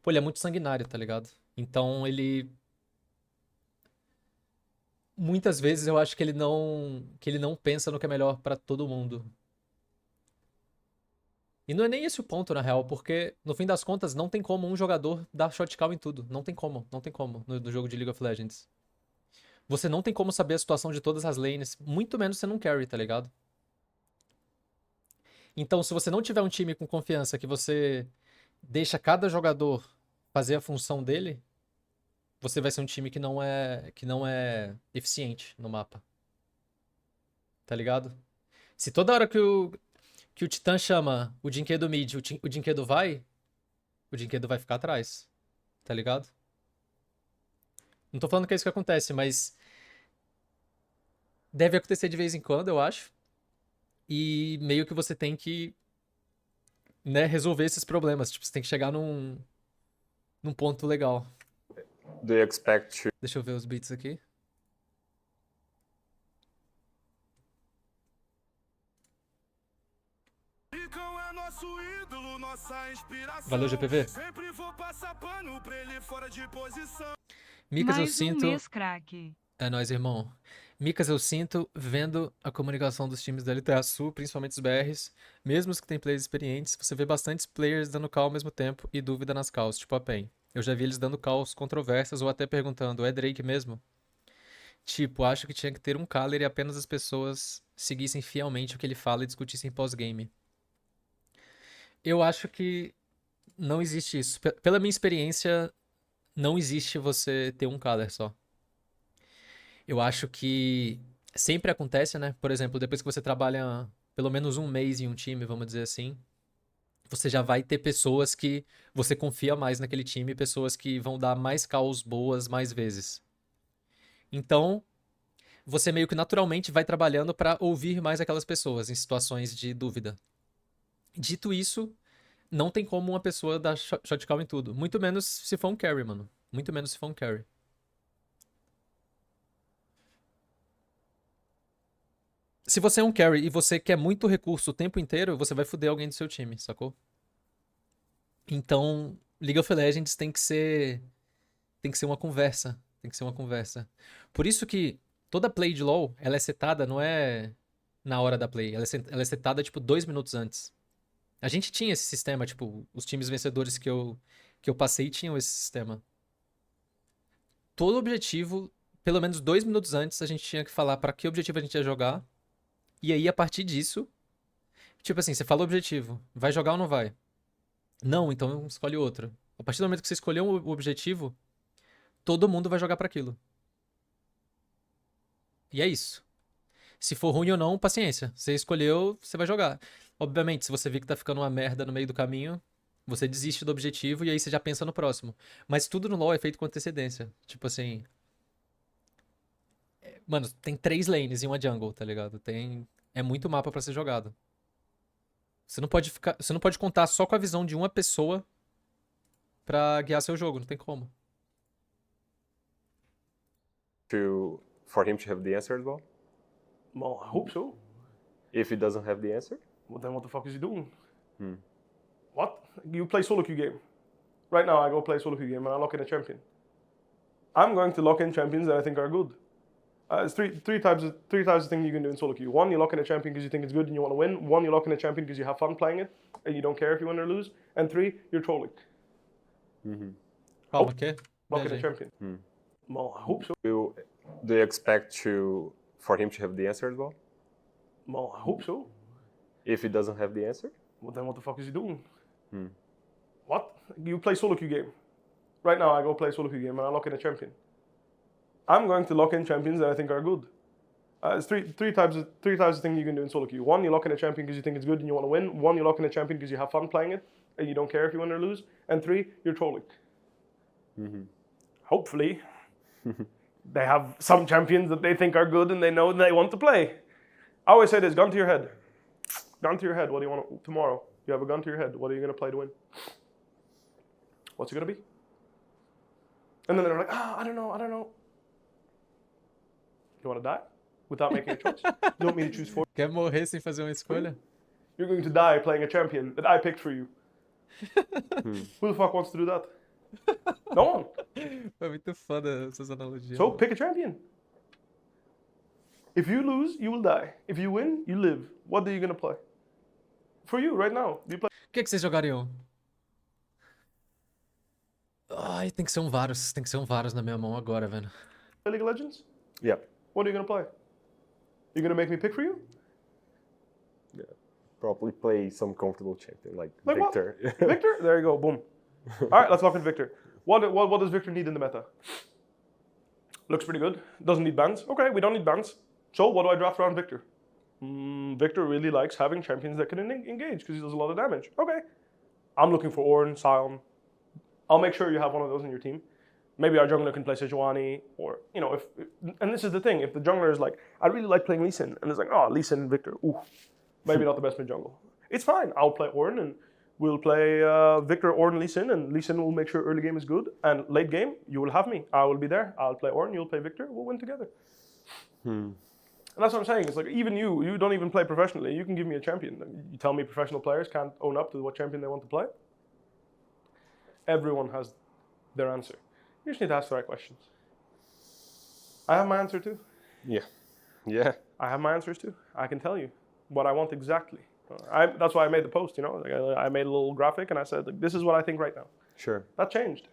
Pô, ele é muito sanguinário, tá ligado? Então, ele... Muitas vezes eu acho que ele não pensa no que é melhor pra todo mundo. E não é nem esse o ponto, na real, porque, no fim das contas, não tem como um jogador dar shot call em tudo. Não tem como no jogo de League of Legends. Você não tem como saber a situação de todas as lanes, muito menos sendo um carry, tá ligado? Então, se você não tiver um time com confiança que você deixa cada jogador fazer a função dele, você vai ser um time que não é eficiente no mapa. Tá ligado? Se toda hora que o Titã chama o Jinquedo mid, o Jinquedo vai ficar atrás. Tá ligado? Não tô falando que é isso que acontece, mas deve acontecer de vez em quando, eu acho. E meio que você tem que, né, resolver esses problemas. Tipo, você tem que chegar num ponto legal. Do you expect to... Deixa eu ver os beats aqui. Valeu, GPV. Micas, eu sinto... É nóis, irmão. Micas, eu sinto, vendo a comunicação dos times da LTA Sul, principalmente os BRs, mesmo os que têm players experientes, você vê bastantes players dando call ao mesmo tempo e dúvida nas calls, tipo a PEN. Eu já vi eles dando calls controversas ou até perguntando, é Drake mesmo? Tipo, acho que tinha que ter um caller e apenas as pessoas seguissem fielmente o que ele fala e discutissem pós-game. Eu acho que não existe isso. Pela minha experiência, não existe você ter um caller só. Eu acho que sempre acontece, né? Por exemplo, depois que você trabalha pelo menos um mês em um time, vamos dizer assim, você já vai ter pessoas que você confia mais naquele time, pessoas que vão dar mais calls boas mais vezes. Então, você meio que naturalmente vai trabalhando pra ouvir mais aquelas pessoas em situações de dúvida. Dito isso, não tem como uma pessoa dar shot call em tudo. Muito menos se for um carry, mano. Muito menos se for um carry. Se você é um carry e você quer muito recurso o tempo inteiro, você vai foder alguém do seu time, sacou? Então, League of Legends tem que ser uma conversa. Tem que ser uma conversa. Por isso que toda play de LoL, ela é setada, não é na hora da play. Ela é setada, tipo, 2 minutos antes. A gente tinha esse sistema, tipo, os times vencedores que eu passei tinham esse sistema. Todo objetivo, pelo menos 2 minutos antes, a gente tinha que falar pra que objetivo a gente ia jogar. E aí, a partir disso, tipo assim, você fala o objetivo, vai jogar ou não vai? Não, então escolhe outro. A partir do momento que você escolheu o objetivo, todo mundo vai jogar pra aquilo. E é isso. Se for ruim ou não, paciência. Você escolheu, você vai jogar. Obviamente, se você vê que tá ficando uma merda no meio do caminho, você desiste do objetivo e aí você já pensa no próximo. Mas tudo no LoL é feito com antecedência. Tipo assim. Mano, tem 3 lanes e uma jungle, tá ligado? É muito mapa pra ser jogado. Você não pode contar só com a visão de uma pessoa pra guiar seu jogo, não tem como. For him to have the answer as well? Well, I hope so. If he doesn't have the answer? Well, then what the fuck is he doing? What? You play solo queue game. Right now, I go play solo queue game and I lock in a champion. I'm going to lock in champions that I think are good. It's three types of things you can do in solo queue. One, you lock in a champion because you think it's good and you want to win. One, you lock in a champion because you have fun playing it and you don't care if you win or lose. And 3, you're trolling. Calma, o quê? Lock in a champion. Well, I hope so. Do you expect for him to have the answer as well? Well, I hope so. If he doesn't have the answer? Well, then what the fuck is he doing? What? You play solo queue game. Right now, I go play solo queue game and I lock in a champion. I'm going to lock in champions that I think are good. It's three types of things you can do in solo queue. One, you lock in a champion because you think it's good and you want to win. One, you lock in a champion because you have fun playing it and you don't care if you win or lose. And 3, you're trolling. Hopefully, they have some champions that they think are good and they know they want to play. I always say this: gun to your head. Gun to your head. What do you want tomorrow? You have a gun to your head. What are you going to play to win? What's it going to be? And then they're like, I don't know. You want to die without making a choice? You want me to choose for you? Quer morrer sem fazer uma escolha? You're going to die playing a champion that I picked for you. Who the fuck wants to do that? No one. Foi muito foda essas analogias. So pick a champion. If you lose, you will die. If you win, you live. What are you going to play? For you, right now. Do you play O que vocês jogariam? Ai, tem que ser um vários na minha mão agora, velho. League of Legends? Yeah. What are you going to play? You going to make me pick for you? Yeah. Probably play some comfortable champion like Victor. What? Victor? There you go. Boom. All right, let's lock in Victor. What does Victor need in the meta? Looks pretty good. Doesn't need bans. Okay, we don't need bans. So what do I draft around Victor? Victor really likes having champions that can engage because he does a lot of damage. Okay. I'm looking for Ornn, Sion. I'll make sure you have one of those in your team. Maybe our jungler can play Sejuani, or, and this is the thing, if the jungler is like, I really like playing Lee Sin, and it's like, Lee Sin and Victor, maybe not the best mid jungle. It's fine, I'll play Ornn, and we'll play Victor, Ornn, Lee Sin, and Lee Sin will make sure early game is good, and late game, you will have me. I will be there, I'll play Ornn, you'll play Victor, we'll win together. And that's what I'm saying, it's like, even you don't even play professionally, you can give me a champion. You tell me professional players can't own up to what champion they want to play? Everyone has their answer. You just need to ask the right questions. I have my answer too. Yeah. I have my answers too. I can tell you what I want exactly. That's why I made the post, I made a little graphic and I said, this is what I think right now. Sure. That changed.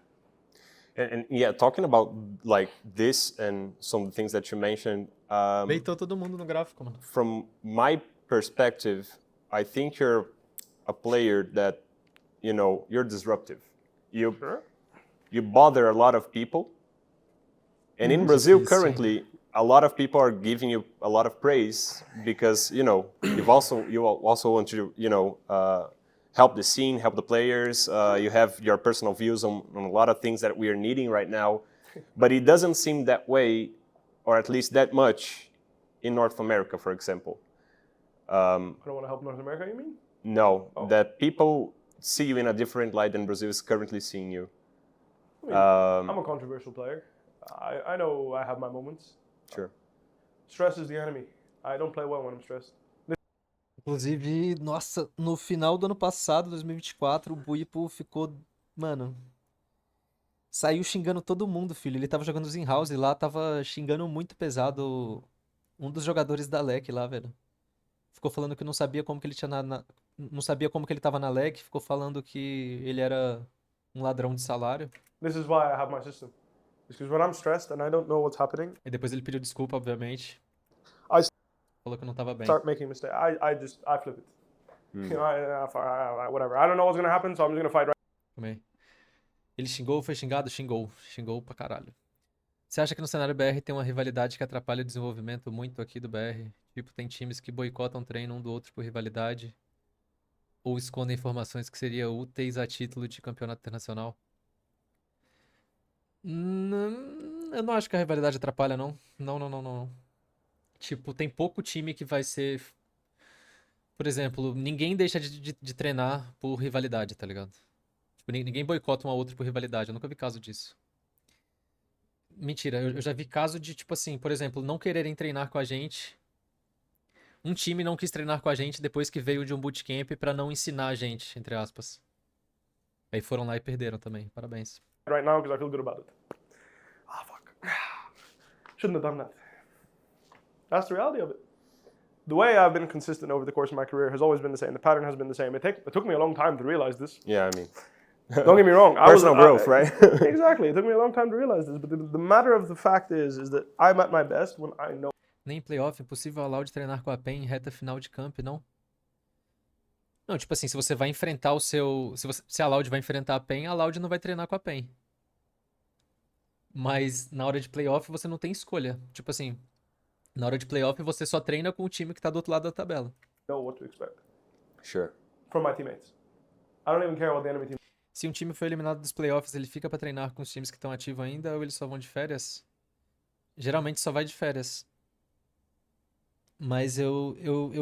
And yeah, talking about like this and some of the things that you mentioned. Beitou todo mundo no gráfico, mano. From my perspective, I think you're a player that, you're disruptive. You bother a lot of people. And in Brazil currently, a lot of people are giving you a lot of praise because, you also want to, help the scene, help the players. You have your personal views on a lot of things that we are needing right now. But it doesn't seem that way, or at least that much, in North America, for example. I don't want to help North America, you mean? No, that people see you in a different light than Brazil is currently seeing you. I'm a controversial player. I know I have my moments. Sure. Stress is the enemy. I don't play well when I'm stressed. Inclusive, nossa, no final do ano passado, 2024, o Bwipo ficou, mano, saiu xingando todo mundo, filho. Ele tava jogando os in-house lá, tava xingando muito pesado um dos jogadores da LEC lá, velho. ficou falando que não sabia como que ele tinha não sabia como que ele tava na leg, ficou falando que ele era um ladrão de salário. This is why I have my system. Because when I'm stressed and I don't know what's happening, E depois ele pediu desculpa, obviamente. I Falou que não tava bem. start making mistakes. I flip it. You know, whatever. I don't know what's gonna happen, so I'm just gonna fight right. Também. Ele xingou, foi xingado? Xingou. Xingou pra caralho. Você acha que no cenário BR tem uma rivalidade que atrapalha o desenvolvimento muito aqui do BR? Tipo, tem times que boicotam treino um do outro por rivalidade? Ou escondem informações que seriam úteis a título de campeonato internacional? Eu não acho que a rivalidade atrapalha, não. Não. Tipo, tem pouco time que vai ser... Por exemplo, ninguém deixa de treinar por rivalidade, tá ligado? Tipo, ninguém boicota um ao outro por rivalidade. Eu nunca vi caso disso. Mentira, eu já vi caso de, tipo assim, por exemplo, não quererem treinar com a gente. Um time não quis treinar com a gente depois que veio de um bootcamp pra não ensinar a gente, entre aspas. Aí foram lá e perderam também. Parabéns. Right now because I feel good about it. Ah, fuck. Shouldn't have done that. That's the reality of it. The way I've been consistent over the course of my career has always been the same. The pattern has been the same. It took me a long time to realize this. Yeah, I mean, Don't get me wrong. personal growth, right? Exactly. It took me a long time to realize this. But the matter of the fact is that I'm at my best when I know. Nem em playoff, impossível a Loud treinar com a PEN em reta final de camp, não? Não, tipo assim, se você vai enfrentar o seu... Se a Loud vai enfrentar a PEN, a Loud não vai treinar com a PEN. Mas na hora de playoff você não tem escolha. Tipo assim, na hora de playoff você só treina com o time que tá do outro lado da tabela. Know what to expect. Sure. From my teammates. I don't even care what the enemy team. Se um time foi eliminado dos playoffs, ele fica pra treinar com os times que estão ativos ainda ou eles só vão de férias? Geralmente só vai de férias. Mas eu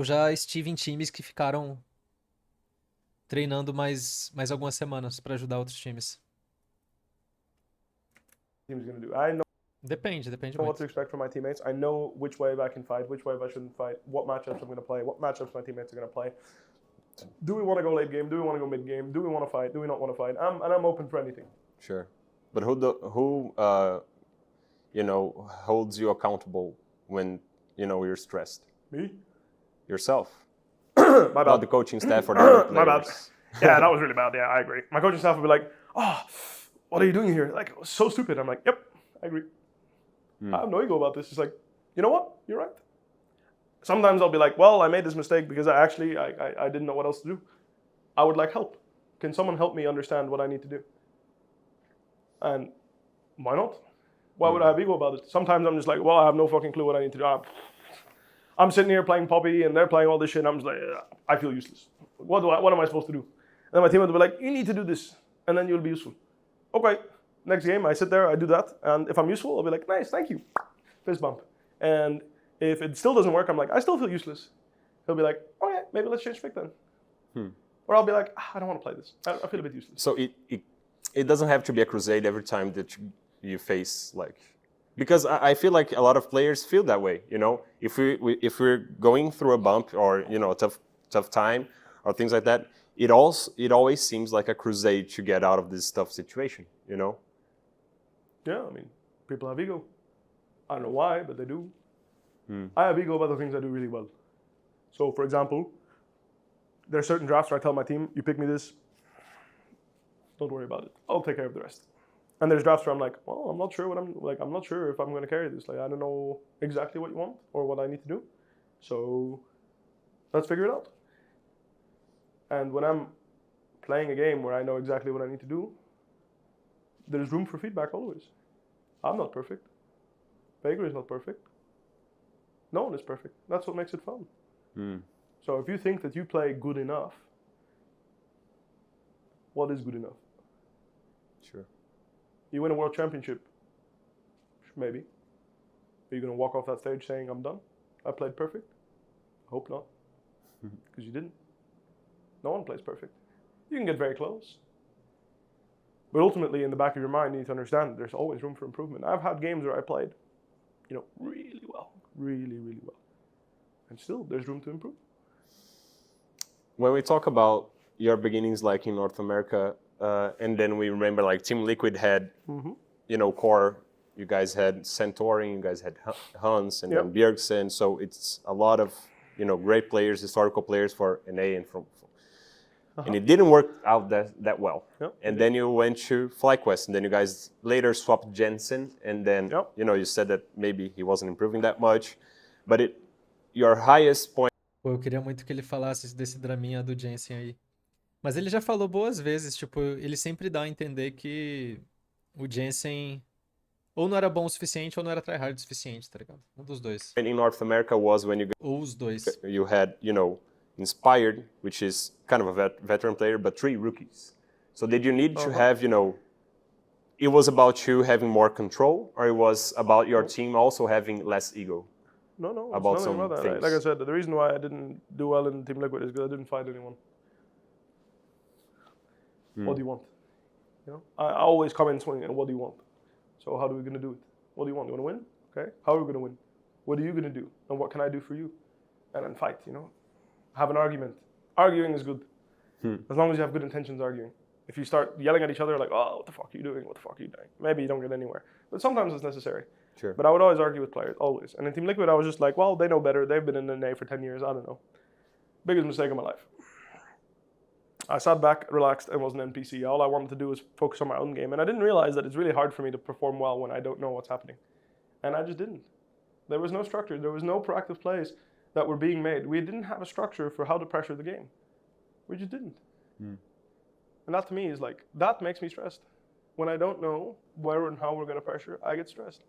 já estive em times que ficaram treinando mais algumas semanas pra ajudar outros times. Team's gonna do. I know Depende what muito. to expect from my teammates. I know which wave I can fight, which wave I shouldn't fight, what matchups I'm going to play, what matchups my teammates are going to play. Do we want to go late game? Do we want to go mid game? Do we want to fight? Do we not want to fight? And I'm open for anything. Sure. But who holds you accountable when, you're stressed? Me? Yourself. My bad. Not the coaching staff or the other players. My bad. Yeah, that was really bad. Yeah, I agree. My coaching staff would be like, "Oh, what are you doing here? Like, so stupid." I'm like, "Yep, I agree. I have no ego about this." It's like, you know what? You're right. Sometimes I'll be like, well, I made this mistake because I didn't know what else to do. I would like help. Can someone help me understand what I need to do? And why not? Why would I have ego about it? Sometimes I'm just like, well, I have no fucking clue what I need to do. I'm sitting here playing Poppy and they're playing all this shit and I'm just like, I feel useless. What am I supposed to do? And then my team will be like, you need to do this and then you'll be useful. Okay, next game I sit there, I do that, and if I'm useful, I'll be like, nice, thank you. Fist bump. And if it still doesn't work, I'm like, I still feel useless. He'll be like, okay, maybe let's change pick then. Or I'll be like, I don't want to play this. I feel a bit useless. So it doesn't have to be a crusade every time that you face, like, because I feel like a lot of players feel that way, if we're going through a bump or, a tough time or things like that, it always seems like a crusade to get out of this tough situation, Yeah, I mean, people have ego. I don't know why, but they do. I have ego about the things I do really well. So, for example, there are certain drafts where I tell my team, you pick me this, don't worry about it. I'll take care of the rest. And there's drafts where I'm like, well, I'm not sure I'm not sure if I'm going to carry this. Like, I don't know exactly what you want or what I need to do. So, let's figure it out. And when I'm playing a game where I know exactly what I need to do, there's room for feedback always. I'm not perfect. Baker is not perfect. No one is perfect. That's what makes it fun. So if you think that you play good enough, what is good enough? Sure. You win a world championship, maybe. Are you going to walk off that stage saying, I'm done? I played perfect? I hope not. Because you didn't. No one plays perfect. You can get very close. But ultimately, in the back of your mind, you need to understand there's always room for improvement. I've had games where I played, really well. Really, really well. And still, there's room to improve. When we talk about your beginnings, like in North America, and then we remember, like, Team Liquid had, Core, you guys had Centauri, you guys had Hans, and then Bjergsen, so it's a lot of great players, historical players for NA and and it didn't work out that well. Yep, and then you went to FlyQuest, and then you guys later swapped Jensen, and then you said that maybe he wasn't improving that much, but your highest point. Pô, eu queria muito que ele falasse desse draminha do Jensen aí. Mas ele já falou boas vezes, tipo, ele sempre dá a entender que o Jensen ou não era bom o suficiente ou não era tryhard o suficiente, tá ligado? Um dos dois. In North America was when Ou os dois. you had, Inspired, which is kind of a veteran player, but 3 rookies. So did you need to have, it was about you having more control, or it was about your team also having less ego? No, about it's nothing some about that. things. Like I said, the reason why I didn't do well in Team Liquid is because I didn't fight anyone. What do you want? I always come in swinging, and what do you want? So how are we going to do it? What do you want? You want to win? Okay. How are we going to win? What are you going to do? And what can I do for you? And then fight, Have an argument. Arguing is good. As long as you have good intentions arguing. If you start yelling at each other like, oh, what the fuck are you doing? What the fuck are you doing? Maybe you don't get anywhere. But sometimes it's necessary. Sure. But I would always argue with players, always. And in Team Liquid, I was just like, well, they know better. They've been in the NA for 10 years. I don't know. Biggest mistake of my life. I sat back, relaxed, and was an NPC. All I wanted to do was focus on my own game. And I didn't realize that it's really hard for me to perform well when I don't know what's happening. And I just didn't. There was no structure. There was no proactive plays that were being made. We didn't have a structure for how to pressure the game. We just didn't. And that to me is like, that makes me stressed. When I don't know where and how we're going to pressure, I get stressed.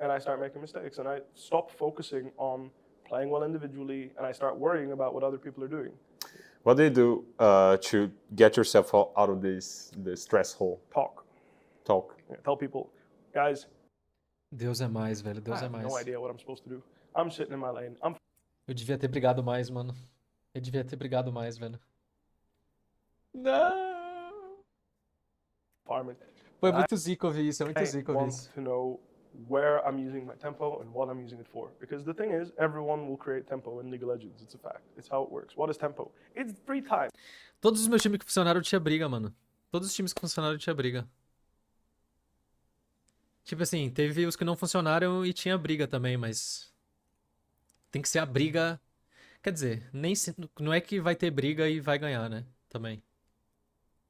And I start making mistakes. And I stop focusing on playing well individually, and I start worrying about what other people are doing. What do you do to get yourself out of the stress hole? Talk. Yeah, tell people, guys. Deus é mais, velho. Deus I é have mais. no idea what I'm supposed to do. I'm sitting in my lane. Eu devia ter brigado mais, mano. Eu devia ter brigado mais, velho. Não! farming. Foi muito zica ouvir isso, é muito zica ouvir want isso. to know where I'm using my tempo and what I'm using it for. Because the thing is, everyone will create tempo in League of Legends. It's a fact. It's how it works. What is tempo? It's free time. Todos os meus times que funcionaram tinha briga, mano. Todos os times que funcionaram tinha briga. Tipo assim, teve os que não funcionaram e tinha briga também, mas... Tem que ser a briga... Quer dizer, não é que vai ter briga e vai ganhar, né? Também.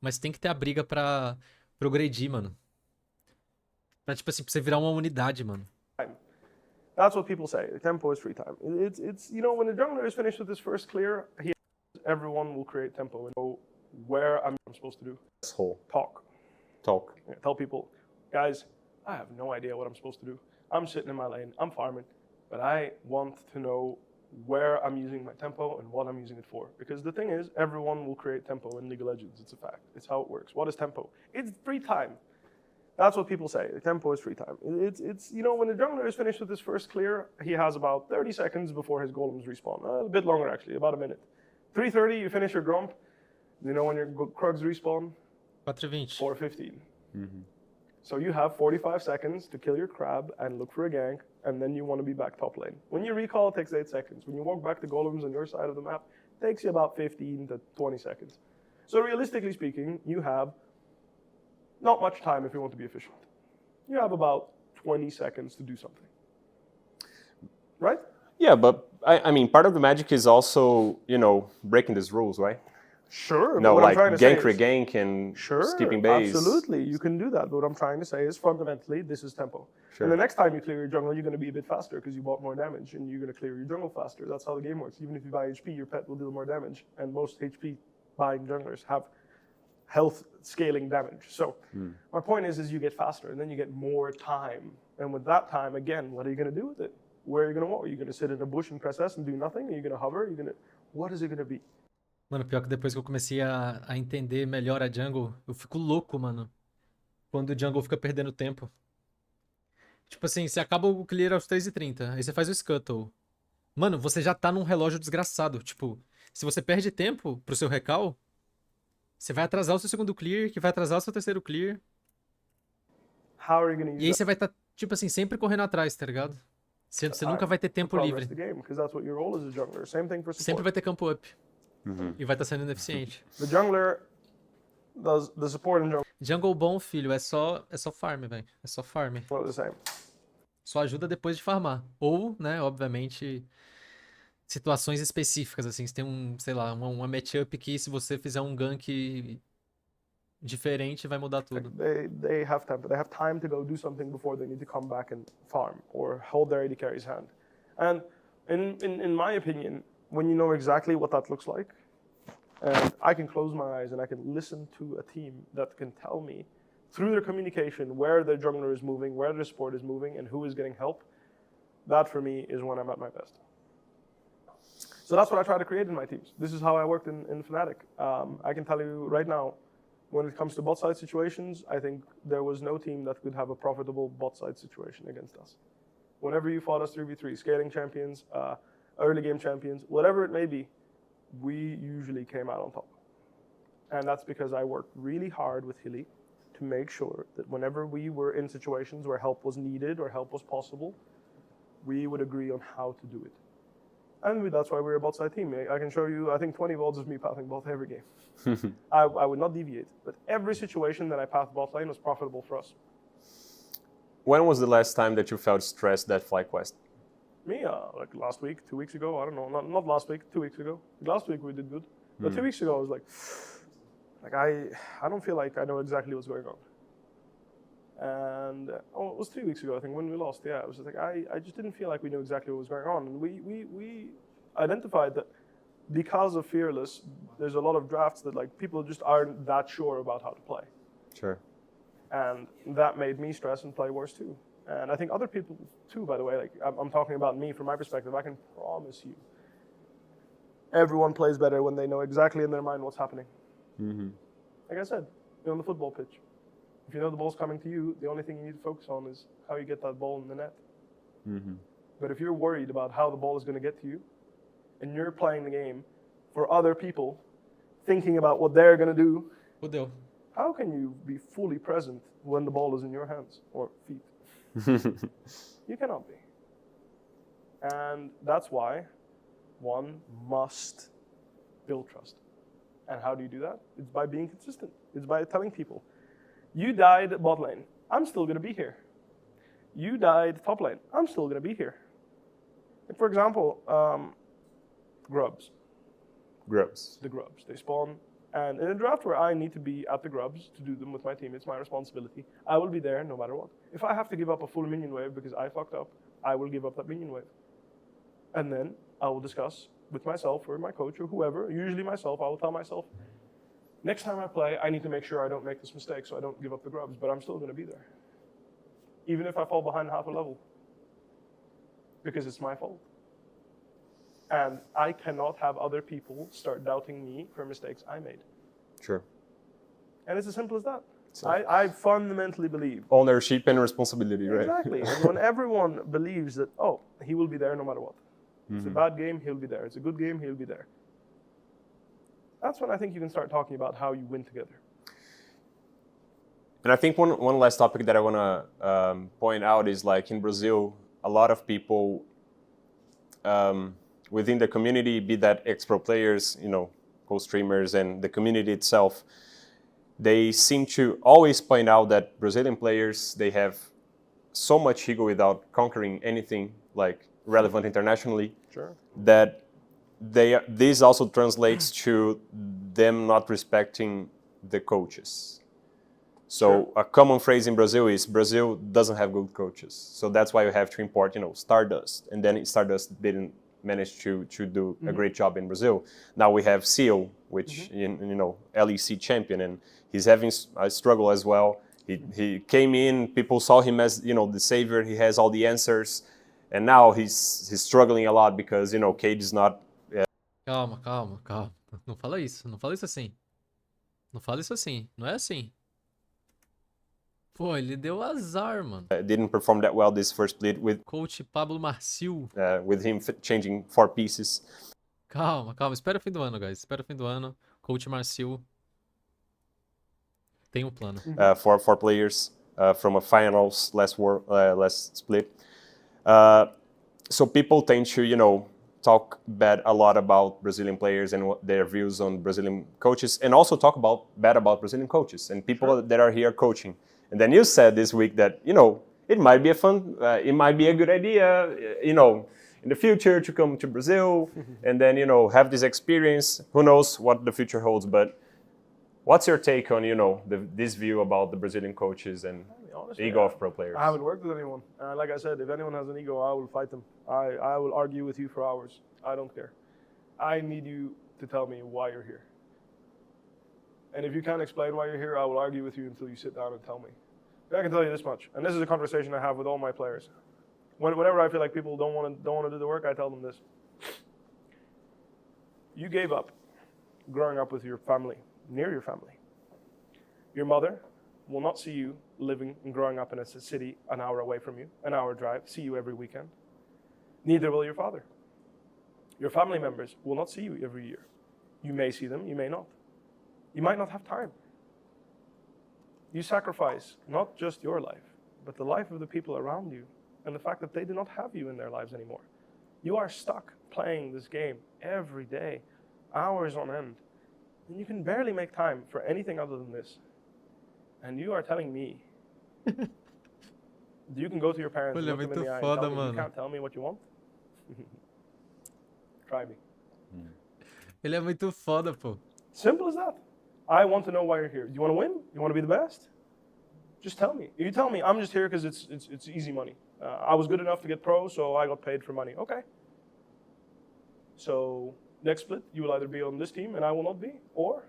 Mas tem que ter a briga pra progredir, mano. Pra, tipo assim, pra você virar uma unidade, mano. That's what people say. The tempo is free time. It's you know, when the jungler is finished with his first clear, everyone will create tempo and know where I'm supposed to do. Talk. Yeah, tell people, guys, I have no idea what I'm supposed to do. I'm sitting in my lane, I'm farming, but I want to know where I'm using my tempo and what I'm using it for. Because the thing is, everyone will create tempo in League of Legends. It's a fact. It's how it works. What is tempo? It's free time. That's what people say. The tempo is free time. It's you know, when the jungler is finished with his first clear, he has about 30 seconds before his golems respawn. A bit longer, actually, about a minute. 3:30, you finish your grump. You know when your Krugs respawn? 4:20. 4:15. Mm-hmm. So you have 45 seconds to kill your crab and look for a gank, and then you want to be back top lane. When you recall, it takes 8 seconds. When you walk back to golems on your side of the map, it takes you about 15 to 20 seconds. So realistically speaking, you have not much time if you want to be efficient. You have about 20 seconds to do something. Right? Yeah, but I mean, part of the magic is also, you know, breaking these rules, right? Sure. No, like gank, is, regank, and sure, skipping base. Absolutely, you can do that. But what I'm trying to say is fundamentally, this is tempo. Sure. And the next time you clear your jungle, you're going to be a bit faster because you bought more damage, and you're going to clear your jungle faster. That's how the game works. Even if you buy HP, your pet will deal more damage, and most HP buying junglers have health scaling damage. So my point is you get faster, and then you get more time. And with that time, again, what are you going to do with it? Where are you going to walk? Are you going to sit in a bush and press S and do nothing? Are you going to hover? Are you going to... What is it going to be? Mano, pior que depois que eu comecei a entender melhor a jungle, eu fico louco, mano. Quando o jungle fica perdendo tempo. Tipo assim, você acaba o clear aos 3:30, aí você faz o scuttle. Mano, você já tá num relógio desgraçado. Tipo, se você perde tempo pro seu recall, você vai atrasar o seu segundo clear, que vai atrasar o seu terceiro clear. How are you gonna use E aí você vai estar, tipo assim, sempre correndo atrás, tá ligado? Você nunca vai ter tempo livre. Sempre vai ter campo up. E vai estar sendo ineficiente. The jungler does the support in jungle bom, filho, é só farm, velho. É só farm. the same. Só ajuda depois de farmar. Ou, né, obviamente, situações específicas, assim, se tem sei lá, uma matchup que se você fizer um gank diferente vai mudar tudo. They have time to go do something before they need to come back and farm or hold their AD carry's hand. And in my opinion, when you know exactly what that looks like, and I can close my eyes and I can listen to a team that can tell me through their communication where their jungler is moving, where their support is moving, and who is getting help, that for me is when I'm at my best. So that's what I try to create in my teams. This is how I worked in Fnatic. I can tell you right now, when it comes to bot side situations, I think there was no team that could have a profitable bot side situation against us. Whenever you fought us 3v3, scaling champions, early game champions, whatever it may be, we usually came out on top. And that's because I worked really hard with Hilly to make sure that whenever we were in situations where help was needed or help was possible, we would agree on how to do it. And that's why we're a bot side team. I can show you, I think, 20 VODs of me pathing bot every game. I would not deviate, but every situation that I pathed bot lane was profitable for us. When was the last time that you felt stressed at FlyQuest? Me, like last week, 2 weeks ago, I don't know, not last week, 2 weeks ago. Last week we did good, but 2 weeks ago I was like I don't feel like I know exactly what's going on. And it was 3 weeks ago, I think, when we lost. Yeah, it was just like I just didn't feel like we knew exactly what was going on. And we identified that because of Fearless, there's a lot of drafts that like people just aren't that sure about how to play. Sure. And that made me stress and play worse too. And I think other people too, by the way, like I'm talking about me from my perspective, I can promise you, everyone plays better when they know exactly in their mind what's happening. Mm-hmm. Like I said, you're on the football pitch. If you know the ball's coming to you, the only thing you need to focus on is how you get that ball in the net. Mm-hmm. But if you're worried about how the ball is going to get to you, and you're playing the game for other people, thinking about what they're going to do, how can you be fully present when the ball is in your hands or feet? You cannot be. And that's why one must build trust. And how do you do that? It's by being consistent. It's by telling people, you died at bot lane, I'm still going to be here. You died top lane, I'm still going to be here. Like for example, grubs. The grubs, they spawn. And in a draft where I need to be at the grubs to do them with my team, it's my responsibility. I will be there no matter what. If I have to give up a full minion wave because I fucked up, I will give up that minion wave. And then I will discuss with myself or my coach or whoever, usually myself, I will tell myself, next time I play, I need to make sure I don't make this mistake so I don't give up the grubs, but I'm still going to be there. Even if I fall behind half a level. Because it's my fault. And I cannot have other people start doubting me for mistakes I made. Sure. And it's as simple as that. So I fundamentally believe. Ownership and responsibility, right? Exactly. And when everyone believes that, oh, he will be there no matter what. It's a bad game, he'll be there. It's a good game, he'll be there. That's when I think you can start talking about how you win together. And I think one last topic that I want to point out is like in Brazil, a lot of people within the community, be that ex-pro players, co-streamers and the community itself, they seem to always point out that Brazilian players, they have so much ego without conquering anything like relevant internationally, sure, that this also translates to them not respecting the coaches. So sure. A common phrase in Brazil is Brazil doesn't have good coaches. So that's why you have to import, Stardust. And then Stardust didn't manage to do a great job in Brazil. Now we have Seal, which, LEC champion, and he's having a struggle as well. He came in, people saw him as, the savior, he has all the answers. And now he's struggling a lot because, Cade is not... Calma. Não fala isso assim. Não fala isso assim. Não é assim. Pô, ele deu azar, mano. Didn't perform that well this first split with... Coach Pablo Marcil. With him changing 4 pieces. Calma. Espera o fim do ano, guys. Espera o fim do ano. Coach Marcil tem um plano. For 4 players from a finals last split. So people tend to, talk bad a lot about Brazilian players and their views on Brazilian coaches, and also talk bad about Brazilian coaches and people that are here coaching. And then you said this week that, it might be it might be a good idea, in the future to come to Brazil and then, you know, have this experience. Who knows what the future holds, but what's your take on, you know, this view about the Brazilian coaches and the ego of pro players? I haven't worked with anyone. Like I said, if anyone has an ego, I will fight them. I will argue with you for hours. I don't care. I need you to tell me why you're here. And if you can't explain why you're here, I will argue with you until you sit down and tell me. I can tell you this much, and this is a conversation I have with all my players. Whenever I feel like people don't want to do the work, I tell them this. You gave up growing up with your family, near your family. Your mother will not see you living and growing up in a city an hour away from you, an hour drive, see you every weekend. Neither will your father. Your family members will not see you every year. You may see them, you may not. You might not have time. You sacrifice not just your life, but the life of the people around you and the fact that they do not have you in their lives anymore. You are stuck playing this game every day, hours on end, and you can barely make time for anything other than this. And you are telling me you can go to your parents and look them in the eye and tell me you can't tell me what you want? Try me. Ele é muito foda, pô. Simple as that. I want to know why you're here. Do you want to win? You want to be the best? Just tell me. You tell me, I'm just here because it's easy money. I was good enough to get pro, so I got paid for money. Okay. So next split, you will either be on this team and I will not be, or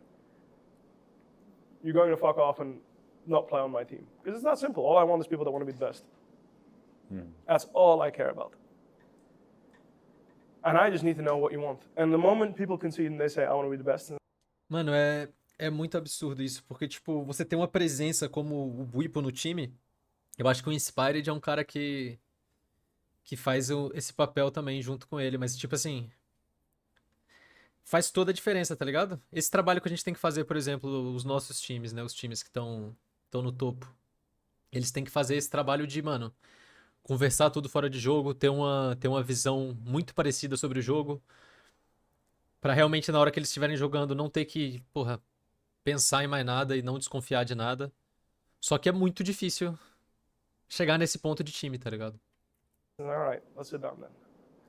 you're going to fuck off and not play on my team. Because it's that simple. All I want is people that want to be the best. That's all I care about. And I just need to know what you want. And the moment people concede and they say, I want to be the best. Mano, é muito absurdo isso, porque, tipo, você tem uma presença como o Bwipo no time, eu acho que o Inspired é um cara que faz esse papel também junto com ele, mas, tipo assim, faz toda a diferença, tá ligado? Esse trabalho que a gente tem que fazer, por exemplo, os nossos times, né, os times que estão no topo, eles têm que fazer esse trabalho de, mano, conversar tudo fora de jogo, ter uma visão muito parecida sobre o jogo, pra realmente na hora que eles estiverem jogando não ter que, porra, pensar em mais nada e não desconfiar de nada. Só que é muito difícil chegar nesse ponto de time, tá ligado? Alright, let's sit down then.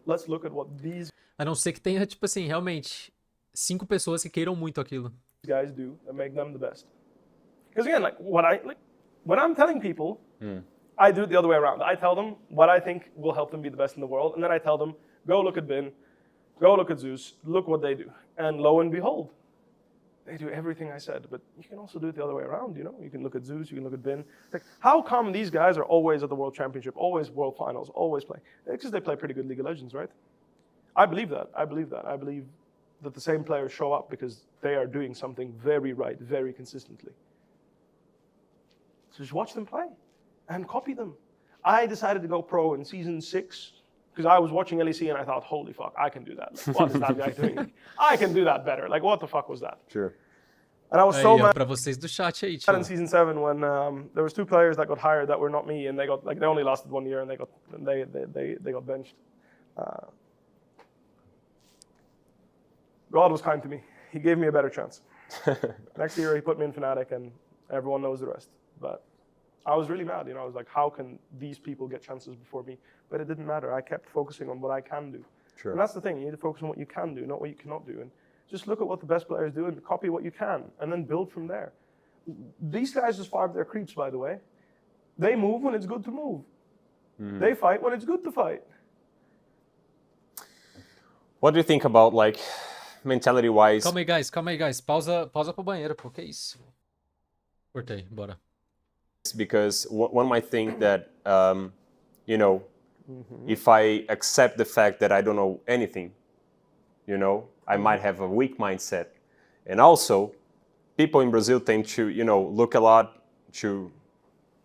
Let's look at what these A não ser que tenha, tipo assim, realmente 5 pessoas que queiram muito aquilo. guys do that make them the best. Because again, when I'm telling people, I do it the other way around. I tell them what I think will help them be the best in the world, and then I tell them, go look at Bin, go look at Zeus, look what they do. And lo and behold, they do everything I said, but you can also do it the other way around, you know? You can look at Zeus, you can look at Bin. Like, how come these guys are always at the World Championship, always World Finals, always play? Because they play pretty good League of Legends, right? I believe that. I believe that the same players show up because they are doing something very right, very consistently. So just watch them play and copy them. I decided to go pro in season 6 because I was watching LEC and I thought, holy fuck, I can do that. Like, what is that guy doing? I can do that better. Like, what the fuck was that? Sure. And I was so mad Pra vocês do chat aí, in season 7 when there was 2 players that got hired that were not me, and they only lasted 1 year and they got benched. God was kind to me. He gave me a better chance. Next year he put me in Fnatic, and everyone knows the rest. But I was really mad, you know. I was like, how can these people get chances before me? But it didn't matter. I kept focusing on what I can do. Sure. And that's the thing. You need to focus on what you can do, not what you cannot do. And just look at what the best players do and copy what you can, and then build from there. These guys just farm their creeps, by the way. They move when it's good to move. They fight when it's good to fight. What do you think about, like, mentality-wise? Calma aí, guys. Pausa pro banheiro, pô. Que isso? Cortei, bora. Because one might think that, you know, if I accept the fact that I don't know anything, you know, I might have a weak mindset. And also, people in Brazil tend to, you know, look a lot to,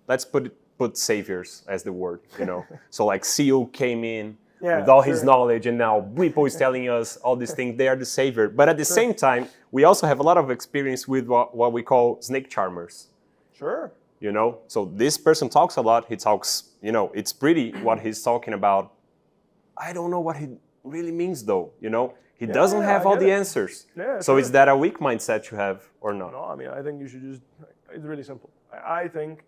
let's put saviors as the word, you know. So like CEO came in with all his knowledge, and now Bwipo is telling us all these things. They are the savior. But at the same time, we also have a lot of experience with what we call snake charmers. Sure. You know, so this person talks a lot. He talks, you know, it's pretty what he's talking about. I don't know what he really means, though. You know, he doesn't have all the answers. Yeah, so is that a weak mindset you have or not? No, I mean, I think you should just, it's really simple. I think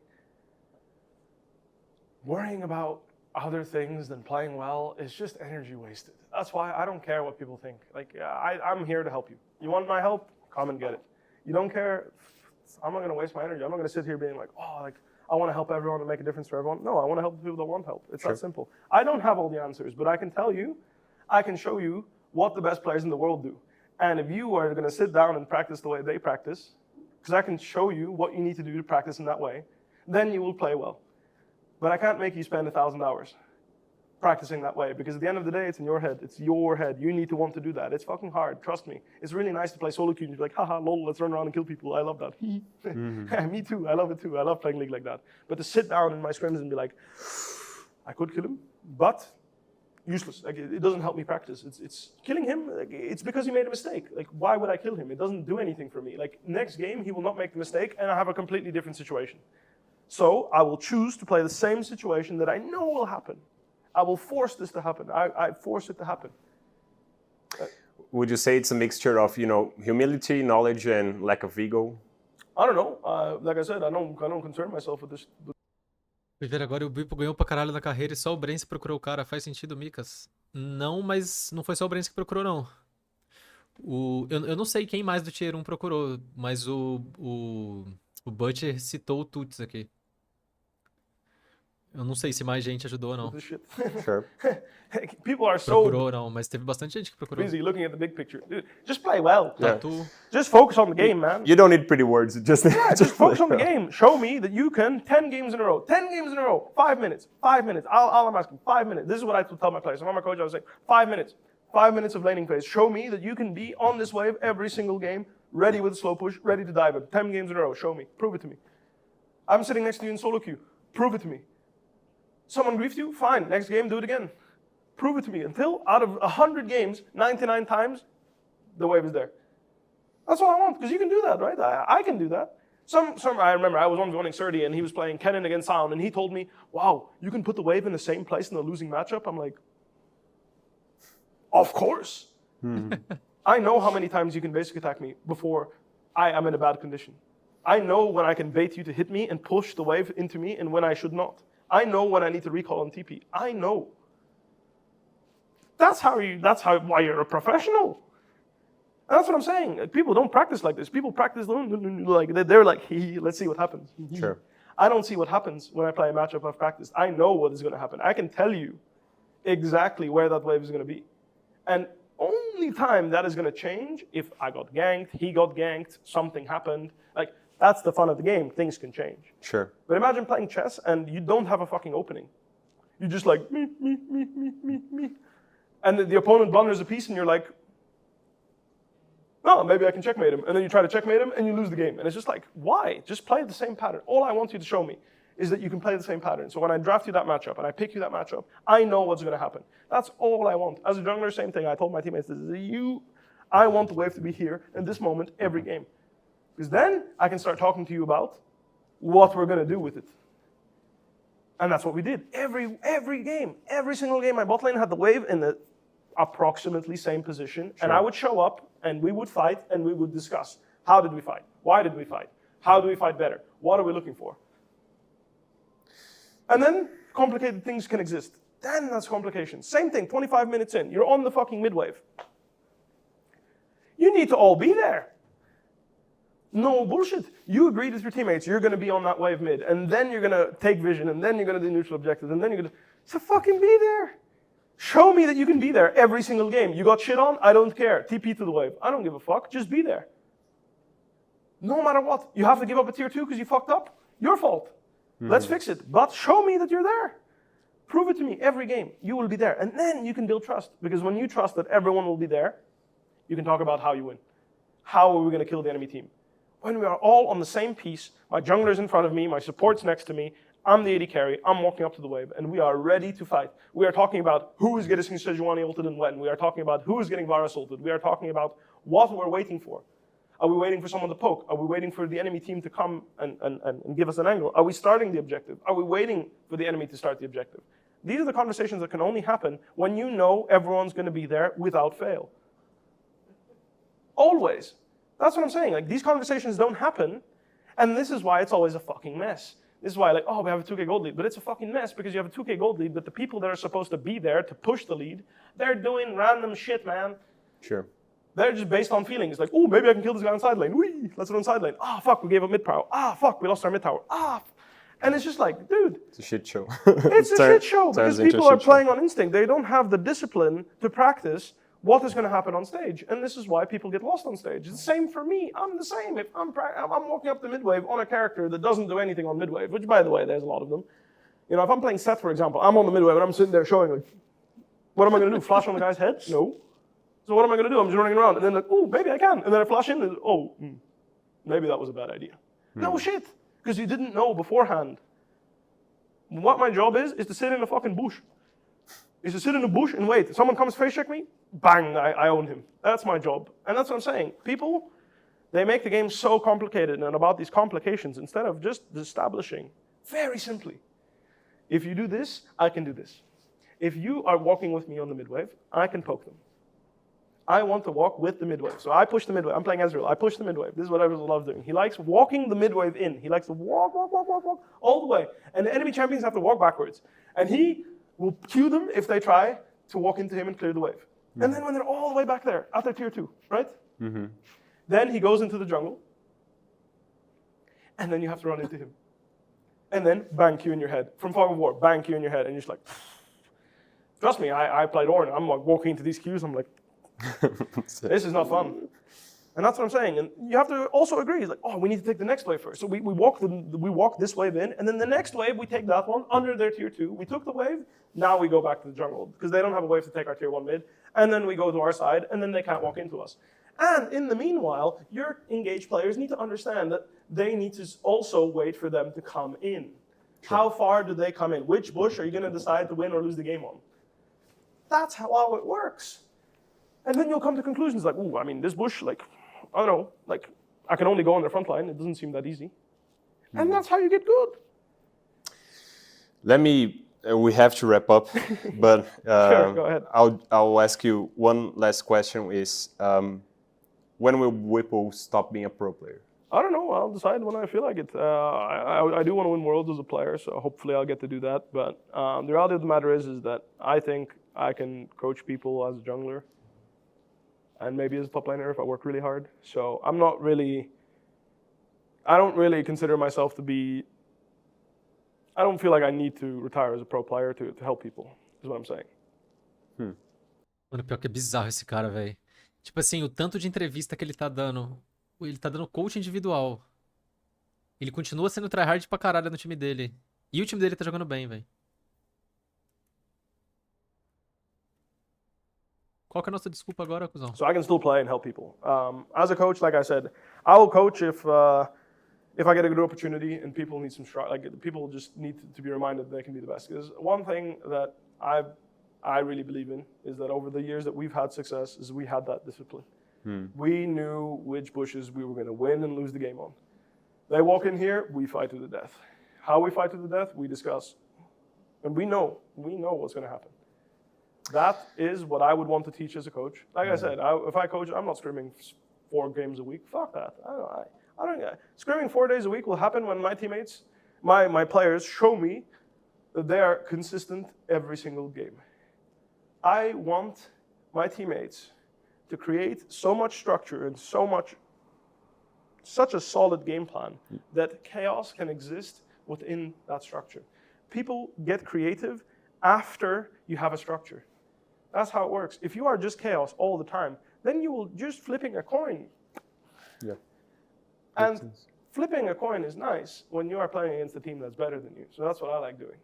worrying about other things than playing well is just energy wasted. That's why I don't care what people think. Like, I'm here to help you. You want my help? Come and get it. You don't care? I'm not going to waste my energy. I'm not going to sit here being like, oh, like, I want to help everyone and make a difference for everyone. No, I want to help the people that want help. It's that simple. I don't have all the answers, but I can tell you, I can show you what the best players in the world do. And if you are going to sit down and practice the way they practice, because I can show you what you need to do to practice in that way, then you will play well. But I can't make you spend 1,000 hours practicing that way, because at the end of the day, it's in your head. It's your head. You need to want to do that. It's fucking hard. Trust me. It's really nice to play solo queue and you're like, haha, lol, let's run around and kill people. I love that. Me too. I love it too. I love playing League like that. But to sit down in my scrims and be like, I could kill him, but useless. Like, it doesn't help me practice. It's killing him. Like, it's because he made a mistake. Like, why would I kill him? It doesn't do anything for me. Like, next game, he will not make the mistake and I have a completely different situation. So I will choose to play the same situation that I know will happen. I will force this to happen. I force it to happen. Would you say it's a mixture of, humility, knowledge, and lack of ego? I don't know. Like I said, I don't concern myself with this. Fui ver agora, o Bwipo ganhou pra caralho na carreira e só o Brence procurou o cara. Faz sentido, Micas? Não, mas não foi só o Brence que procurou, não. Eu não sei quem mais do Tier 1 procurou, mas o Butcher citou o Tuts aqui. Eu não sei se mais gente ajudou ou não. Sure. People are so procurou não, mas teve bastante gente que procurou. busy looking at the big picture. Dude, just play well. Tatu. Just focus on the game, man. You don't need pretty words. Just Focus on the game. Show me that you can 10 games in a row. 10 games in a row. 5 minutes. 5 minutes. All I'm asking, 5 minutes. This is what I tell my players. If I'm a coach, I would say, 5 minutes. 5 minutes of laning phase. Show me that you can be on this wave every single game, ready with a slow push, ready to dive it. 10 games in a row. Show me. Prove it to me. I'm sitting next to you in solo queue. Prove it to me. Someone griefed you? Fine. Next game, do it again. Prove it to me. Until out of 100 games, 99 times, the wave is there. That's what I want, because you can do that, right? I can do that. I remember I was once running Surdy and he was playing Kennen against Sound and he told me, wow, you can put the wave in the same place in the losing matchup? I'm like, of course. I know how many times you can basic attack me before I am in a bad condition. I know when I can bait you to hit me and push the wave into me and when I should not. I know when I need to recall on TP. I know. That's why you're a professional. And that's what I'm saying. Like, people don't practice like this. People practice like they're like, let's see what happens. Sure. I don't see what happens when I play a matchup I've practiced. I know what is going to happen. I can tell you exactly where that wave is going to be. And only time that is going to change if I got ganked, he got ganked, something happened. Like, that's the fun of the game. Things can change. Sure. But imagine playing chess and you don't have a fucking opening. You're just like, me. And the opponent blunders a piece and you're like, oh, maybe I can checkmate him. And then you try to checkmate him and you lose the game. And it's just like, why? Just play the same pattern. All I want you to show me is that you can play the same pattern. So when I draft you that matchup and I pick you that matchup, I know what's going to happen. That's all I want. As a jungler, same thing. I told my teammates, I want the wave to be here in this moment every game. Because then I can start talking to you about what we're going to do with it. And that's what we did. Every game, every single game, my bot lane had the wave in the approximately same position. Sure. And I would show up and we would fight and we would discuss. How did we fight? Why did we fight? How do we fight better? What are we looking for? And then complicated things can exist. Then that's complication. Same thing, 25 minutes in, you're on the fucking mid wave. You need to all be there. No bullshit. You agreed with your teammates, you're going to be on that wave mid, and then you're going to take vision, and then you're going to do neutral objectives, and then you're going to... So fucking be there. Show me that you can be there every single game. You got shit on? I don't care. TP to the wave. I don't give a fuck. Just be there. No matter what. You have to give up a tier 2 because you fucked up? Your fault. Let's fix it. But show me that you're there. Prove it to me every game. You will be there. And then you can build trust. Because when you trust that everyone will be there, you can talk about how you win. How are we going to kill the enemy team? When we are all on the same piece, my jungler's in front of me, my support's next to me, I'm the AD carry, I'm walking up to the wave, and we are ready to fight. We are talking about who is getting Sejuani ulted and when. We are talking about who is getting Varus ulted. We are talking about what we're waiting for. Are we waiting for someone to poke? Are we waiting for the enemy team to come and give us an angle? Are we starting the objective? Are we waiting for the enemy to start the objective? These are the conversations that can only happen when you know everyone's going to be there without fail. Always. That's what I'm saying. Like, these conversations don't happen, and this is why it's always a fucking mess. This is why, like, oh, we have a 2K gold lead. But it's a fucking mess because you have a 2K gold lead, but the people that are supposed to be there to push the lead, they're doing random shit, man. Sure. They're just based on feelings. Like, oh, maybe I can kill this guy on side lane. Whee! Let's run side lane. Ah, fuck, we gave up mid power. Ah, fuck, we lost our mid tower. Ah. And it's just like, dude. It's a shit show. It's a shit show because people are playing on instinct. They don't have the discipline to practice what is going to happen on stage. And this is why people get lost on stage. It's the same for me. I'm the same. If I'm walking up the mid wave on a character that doesn't do anything on mid wave, which, by the way, there's a lot of them. You know, if I'm playing Seth, for example, I'm on the mid wave and I'm sitting there showing, like, what am I going to do? Flash on the guy's head? No. So what am I going to do? I'm just running around. And then, like, oh, maybe I can. And then I flash in and, maybe that was a bad idea. No shit. Because you didn't know beforehand. What my job is to sit in a fucking bush. Is to sit in a bush and wait. Someone comes face check me, bang, I own him. That's my job. And that's what I'm saying. People, they make the game so complicated and about these complications instead of just establishing very simply. If you do this, I can do this. If you are walking with me on the mid-wave, I can poke them. I want to walk with the mid-wave. So I push the mid-wave. I'm playing Ezreal. I push the mid-wave. This is what Ezreal loves doing. He likes walking the mid-wave in. He likes to walk all the way. And the enemy champions have to walk backwards. And he will cue them if they try to walk into him and clear the wave. Mm-hmm. And then when they're all the way back there, at their tier 2, right? Mm-hmm. Then he goes into the jungle. And then you have to run into him. And then bang, Q in your head. From Fog of War, bang, Q in your head. And you're just like, trust me, I played Ornn. I'm like walking into these queues. I'm like, this is not fun. And that's what I'm saying. And you have to also agree, it's like, oh, we need to take the next wave first. So we walk this wave in, and then the next wave, we take that one under their tier 2. We took the wave, now we go back to the jungle, because they don't have a wave to take our tier 1 mid. And then we go to our side, and then they can't walk into us. And in the meanwhile, your engaged players need to understand that they need to also wait for them to come in. Sure. How far do they come in? Which bush are you going to decide to win or lose the game on? That's how it works. And then you'll come to conclusions like, ooh, I mean, this bush, like, I don't know, like, I can only go on their front line. It doesn't seem that easy. And that's how you get good. We have to wrap up, but sure, go ahead. I'll ask you one last question is, when will Bwipo stop being a pro player? I don't know. I'll decide when I feel like it. I do want to win Worlds as a player, so hopefully I'll get to do that. But the reality of the matter is that I think I can coach people as a jungler and maybe as a top laner if I work really hard. So I don't really consider myself to be, I don't feel like I need to retire as a pro player to help people, is what I'm saying. Mano, pior que é bizarro esse cara, velho. Tipo assim, o tanto de entrevista que ele tá dando coach individual. Ele continua sendo tryhard pra caralho no time dele. E o time dele tá jogando bem, velho. Qual que é a nossa desculpa agora, cuzão? So I can still play and help people. As a coach, like I said, I will coach if I get a good opportunity and people need some people just need to be reminded that they can be the best. Because one thing that I really believe in is that over the years that we've had success is we had that discipline. We knew which bushes we were going to win and lose the game on. They walk in here, we fight to the death. How we fight to the death, we discuss. And we know what's going to happen. That is what I would want to teach as a coach. Like I said, if I coach, I'm not scrimming 4 games a week. Fuck that. I don't. Scrimming 4 days a week will happen when my teammates, my players, show me that they are consistent every single game. I want my teammates to create so much structure and such a solid game plan that chaos can exist within that structure. People get creative after you have a structure. That's how it works. If you are just chaos all the time, then you will just flipping a coin. Yeah. And flipping a coin is nice when you are playing against a team that's better than you. So that's what I like doing.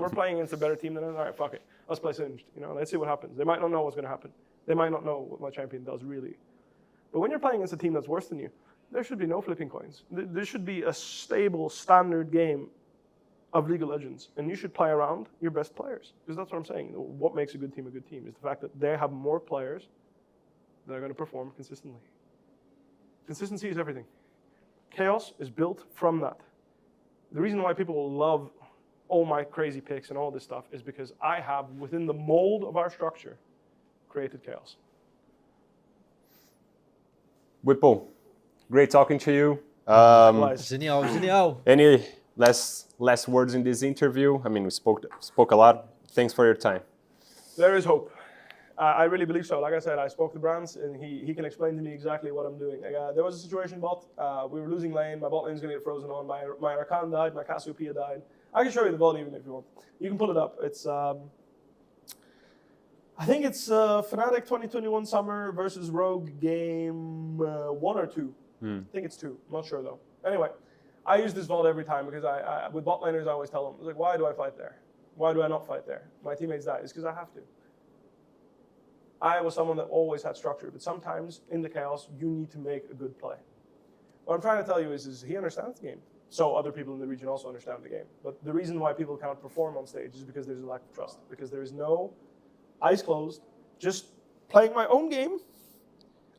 We're playing against a better team than us. All right, fuck it. Let's play Singed. Let's see what happens. They might not know what's going to happen. They might not know what my champion does really. But when you're playing against a team that's worse than you, there should be no flipping coins. There should be a stable, standard game of League of Legends, and you should play around your best players. Because that's what I'm saying. What makes a good team is the fact that they have more players that are going to perform consistently. Consistency is everything. Chaos is built from that. The reason why people love all my crazy picks and all this stuff is because I have, within the mold of our structure, created chaos. Bwipo, great talking to you. Genial. Any less words in this interview. I mean, we spoke a lot. Thanks for your time. There is hope. I really believe so. Like I said, I spoke to Brands, and he can explain to me exactly what I'm doing. There was a situation bot. We were losing lane. My bot lane is going to get frozen on. My Arcan died. My Cassiopeia died. I can show you the VOD even if you want. You can pull it up. It's I think it's Fnatic 2021 Summer versus Rogue game 1 or 2. I think it's 2. I'm not sure though. Anyway, I use this VOD every time because I with bot laners I always tell them, like, why do I fight there? Why do I not fight there? My teammates die. It's because I have to. I was someone that always had structure, but sometimes in the chaos, you need to make a good play. What I'm trying to tell you is he understands the game. So other people in the region also understand the game. But the reason why people cannot perform on stage is because there's a lack of trust. Because there is no eyes closed, just playing my own game.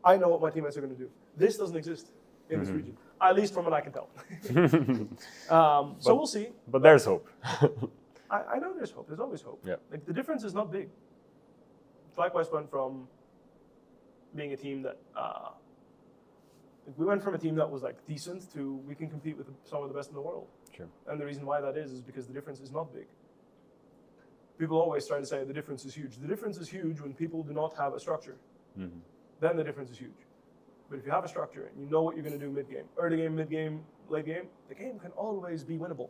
I know what my teammates are going to do. This doesn't exist in this region, at least from what I can tell. So we'll see. But there's hope. I know there's hope. There's always hope. Yeah. Like, the difference is not big. FlyQuest went from being a team that we went from a team that was like decent to we can compete with some of the best in the world. Sure. And the reason why that is because the difference is not big. People always try to say the difference is huge. The difference is huge when people do not have a structure. Then the difference is huge. But if you have a structure and you know what you're going to do mid-game, early game, mid-game, late game, the game can always be winnable.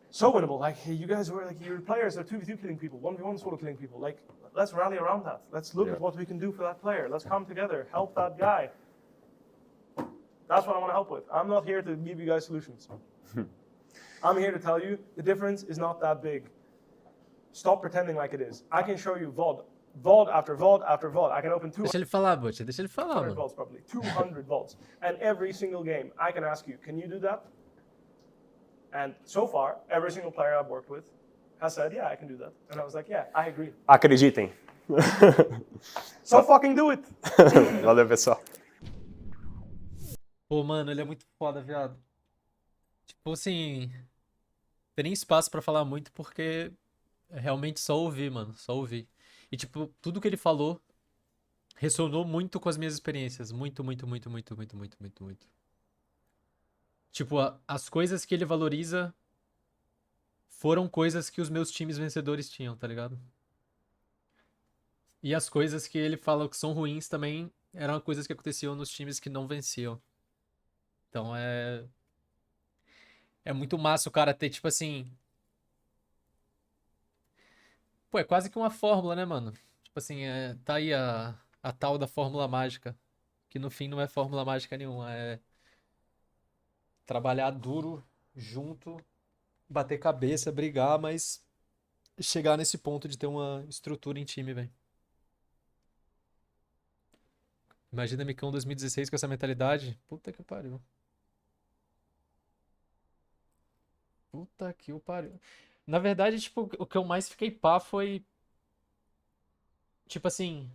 So winnable. Like, you guys were like, your players are 2v2 killing people, 1v1 solo killing people. Like, let's rally around that. Let's look at what we can do for that player. Let's come together, help that guy. That's what I want to help with. I'm not here to give you guys solutions. I'm here to tell you the difference is not that big. Stop pretending like it is. I can show you VOD. VOD after VOD after VOD. I can open 200 Deixa ele falar, Butch. Deixa ele falar, mano. VODs probably. 200 VODs. And every single game, I can ask you, can you do that? And so far, every single player I've worked with has said, yeah, I can do that. And I was like, yeah, I agree. Acreditem. So fucking do it! Valeu, pessoal. Pô, mano, ele é muito foda, viado. Tipo assim, tem nem espaço pra falar muito porque é realmente só ouvir, mano, só ouvir. E tipo, tudo que ele falou ressonou muito com as minhas experiências. Muito, muito, muito, muito, muito, muito, muito, muito. Tipo, as coisas que ele valoriza foram coisas que os meus times vencedores tinham, tá ligado? E as coisas que ele fala que são ruins também eram coisas que aconteciam nos times que não venciam. Então é muito massa o cara ter, tipo assim... Pô, é quase que uma fórmula, né, mano? Tipo assim, tá aí a tal da fórmula mágica. Que no fim não é fórmula mágica nenhuma, é... Trabalhar duro, junto, bater cabeça, brigar, mas chegar nesse ponto de ter uma estrutura em time, velho. Imagina Micão 2016 com essa mentalidade. Puta que pariu. Puta que o pariu. Na verdade, tipo, o que eu mais fiquei pá foi... Tipo assim...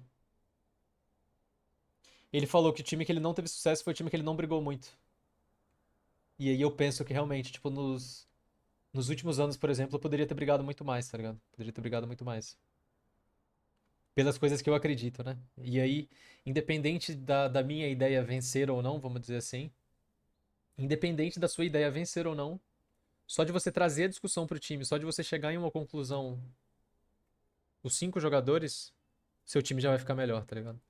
Ele falou que o time que ele não teve sucesso foi o time que ele não brigou muito. E aí eu penso que realmente, tipo, nos últimos anos, por exemplo, eu poderia ter brigado muito mais, tá ligado? Poderia ter brigado muito mais. Pelas coisas que eu acredito, né? E aí, independente da minha ideia vencer ou não, vamos dizer assim, independente da sua ideia vencer ou não, só de você trazer a discussão pro time, só de você chegar em uma conclusão, os 5 jogadores, seu time já vai ficar melhor, tá ligado?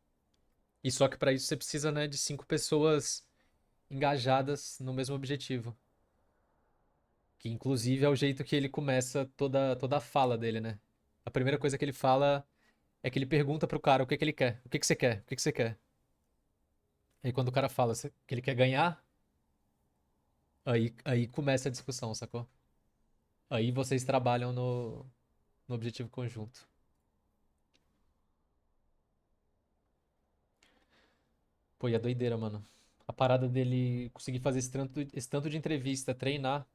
E só que pra isso você precisa, né, de 5 pessoas engajadas no mesmo objetivo. Que inclusive é o jeito que ele começa toda a fala dele, né? A primeira coisa que ele fala é que ele pergunta pro cara o que ele quer. O que você quer? O que você quer? Aí quando o cara fala que ele quer ganhar, aí começa a discussão, sacou? Aí vocês trabalham no objetivo conjunto. Pô, e a doideira, mano. A parada dele conseguir fazer esse tanto de entrevista, treinar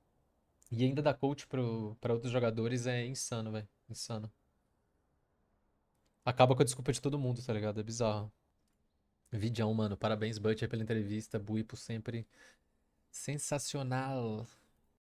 e ainda dar coach pra outros jogadores é insano, velho. Insano. Acaba com a desculpa de todo mundo, tá ligado? É bizarro. Vidão, mano. Parabéns, Butcher, pela entrevista. Bwipo sempre sensacional.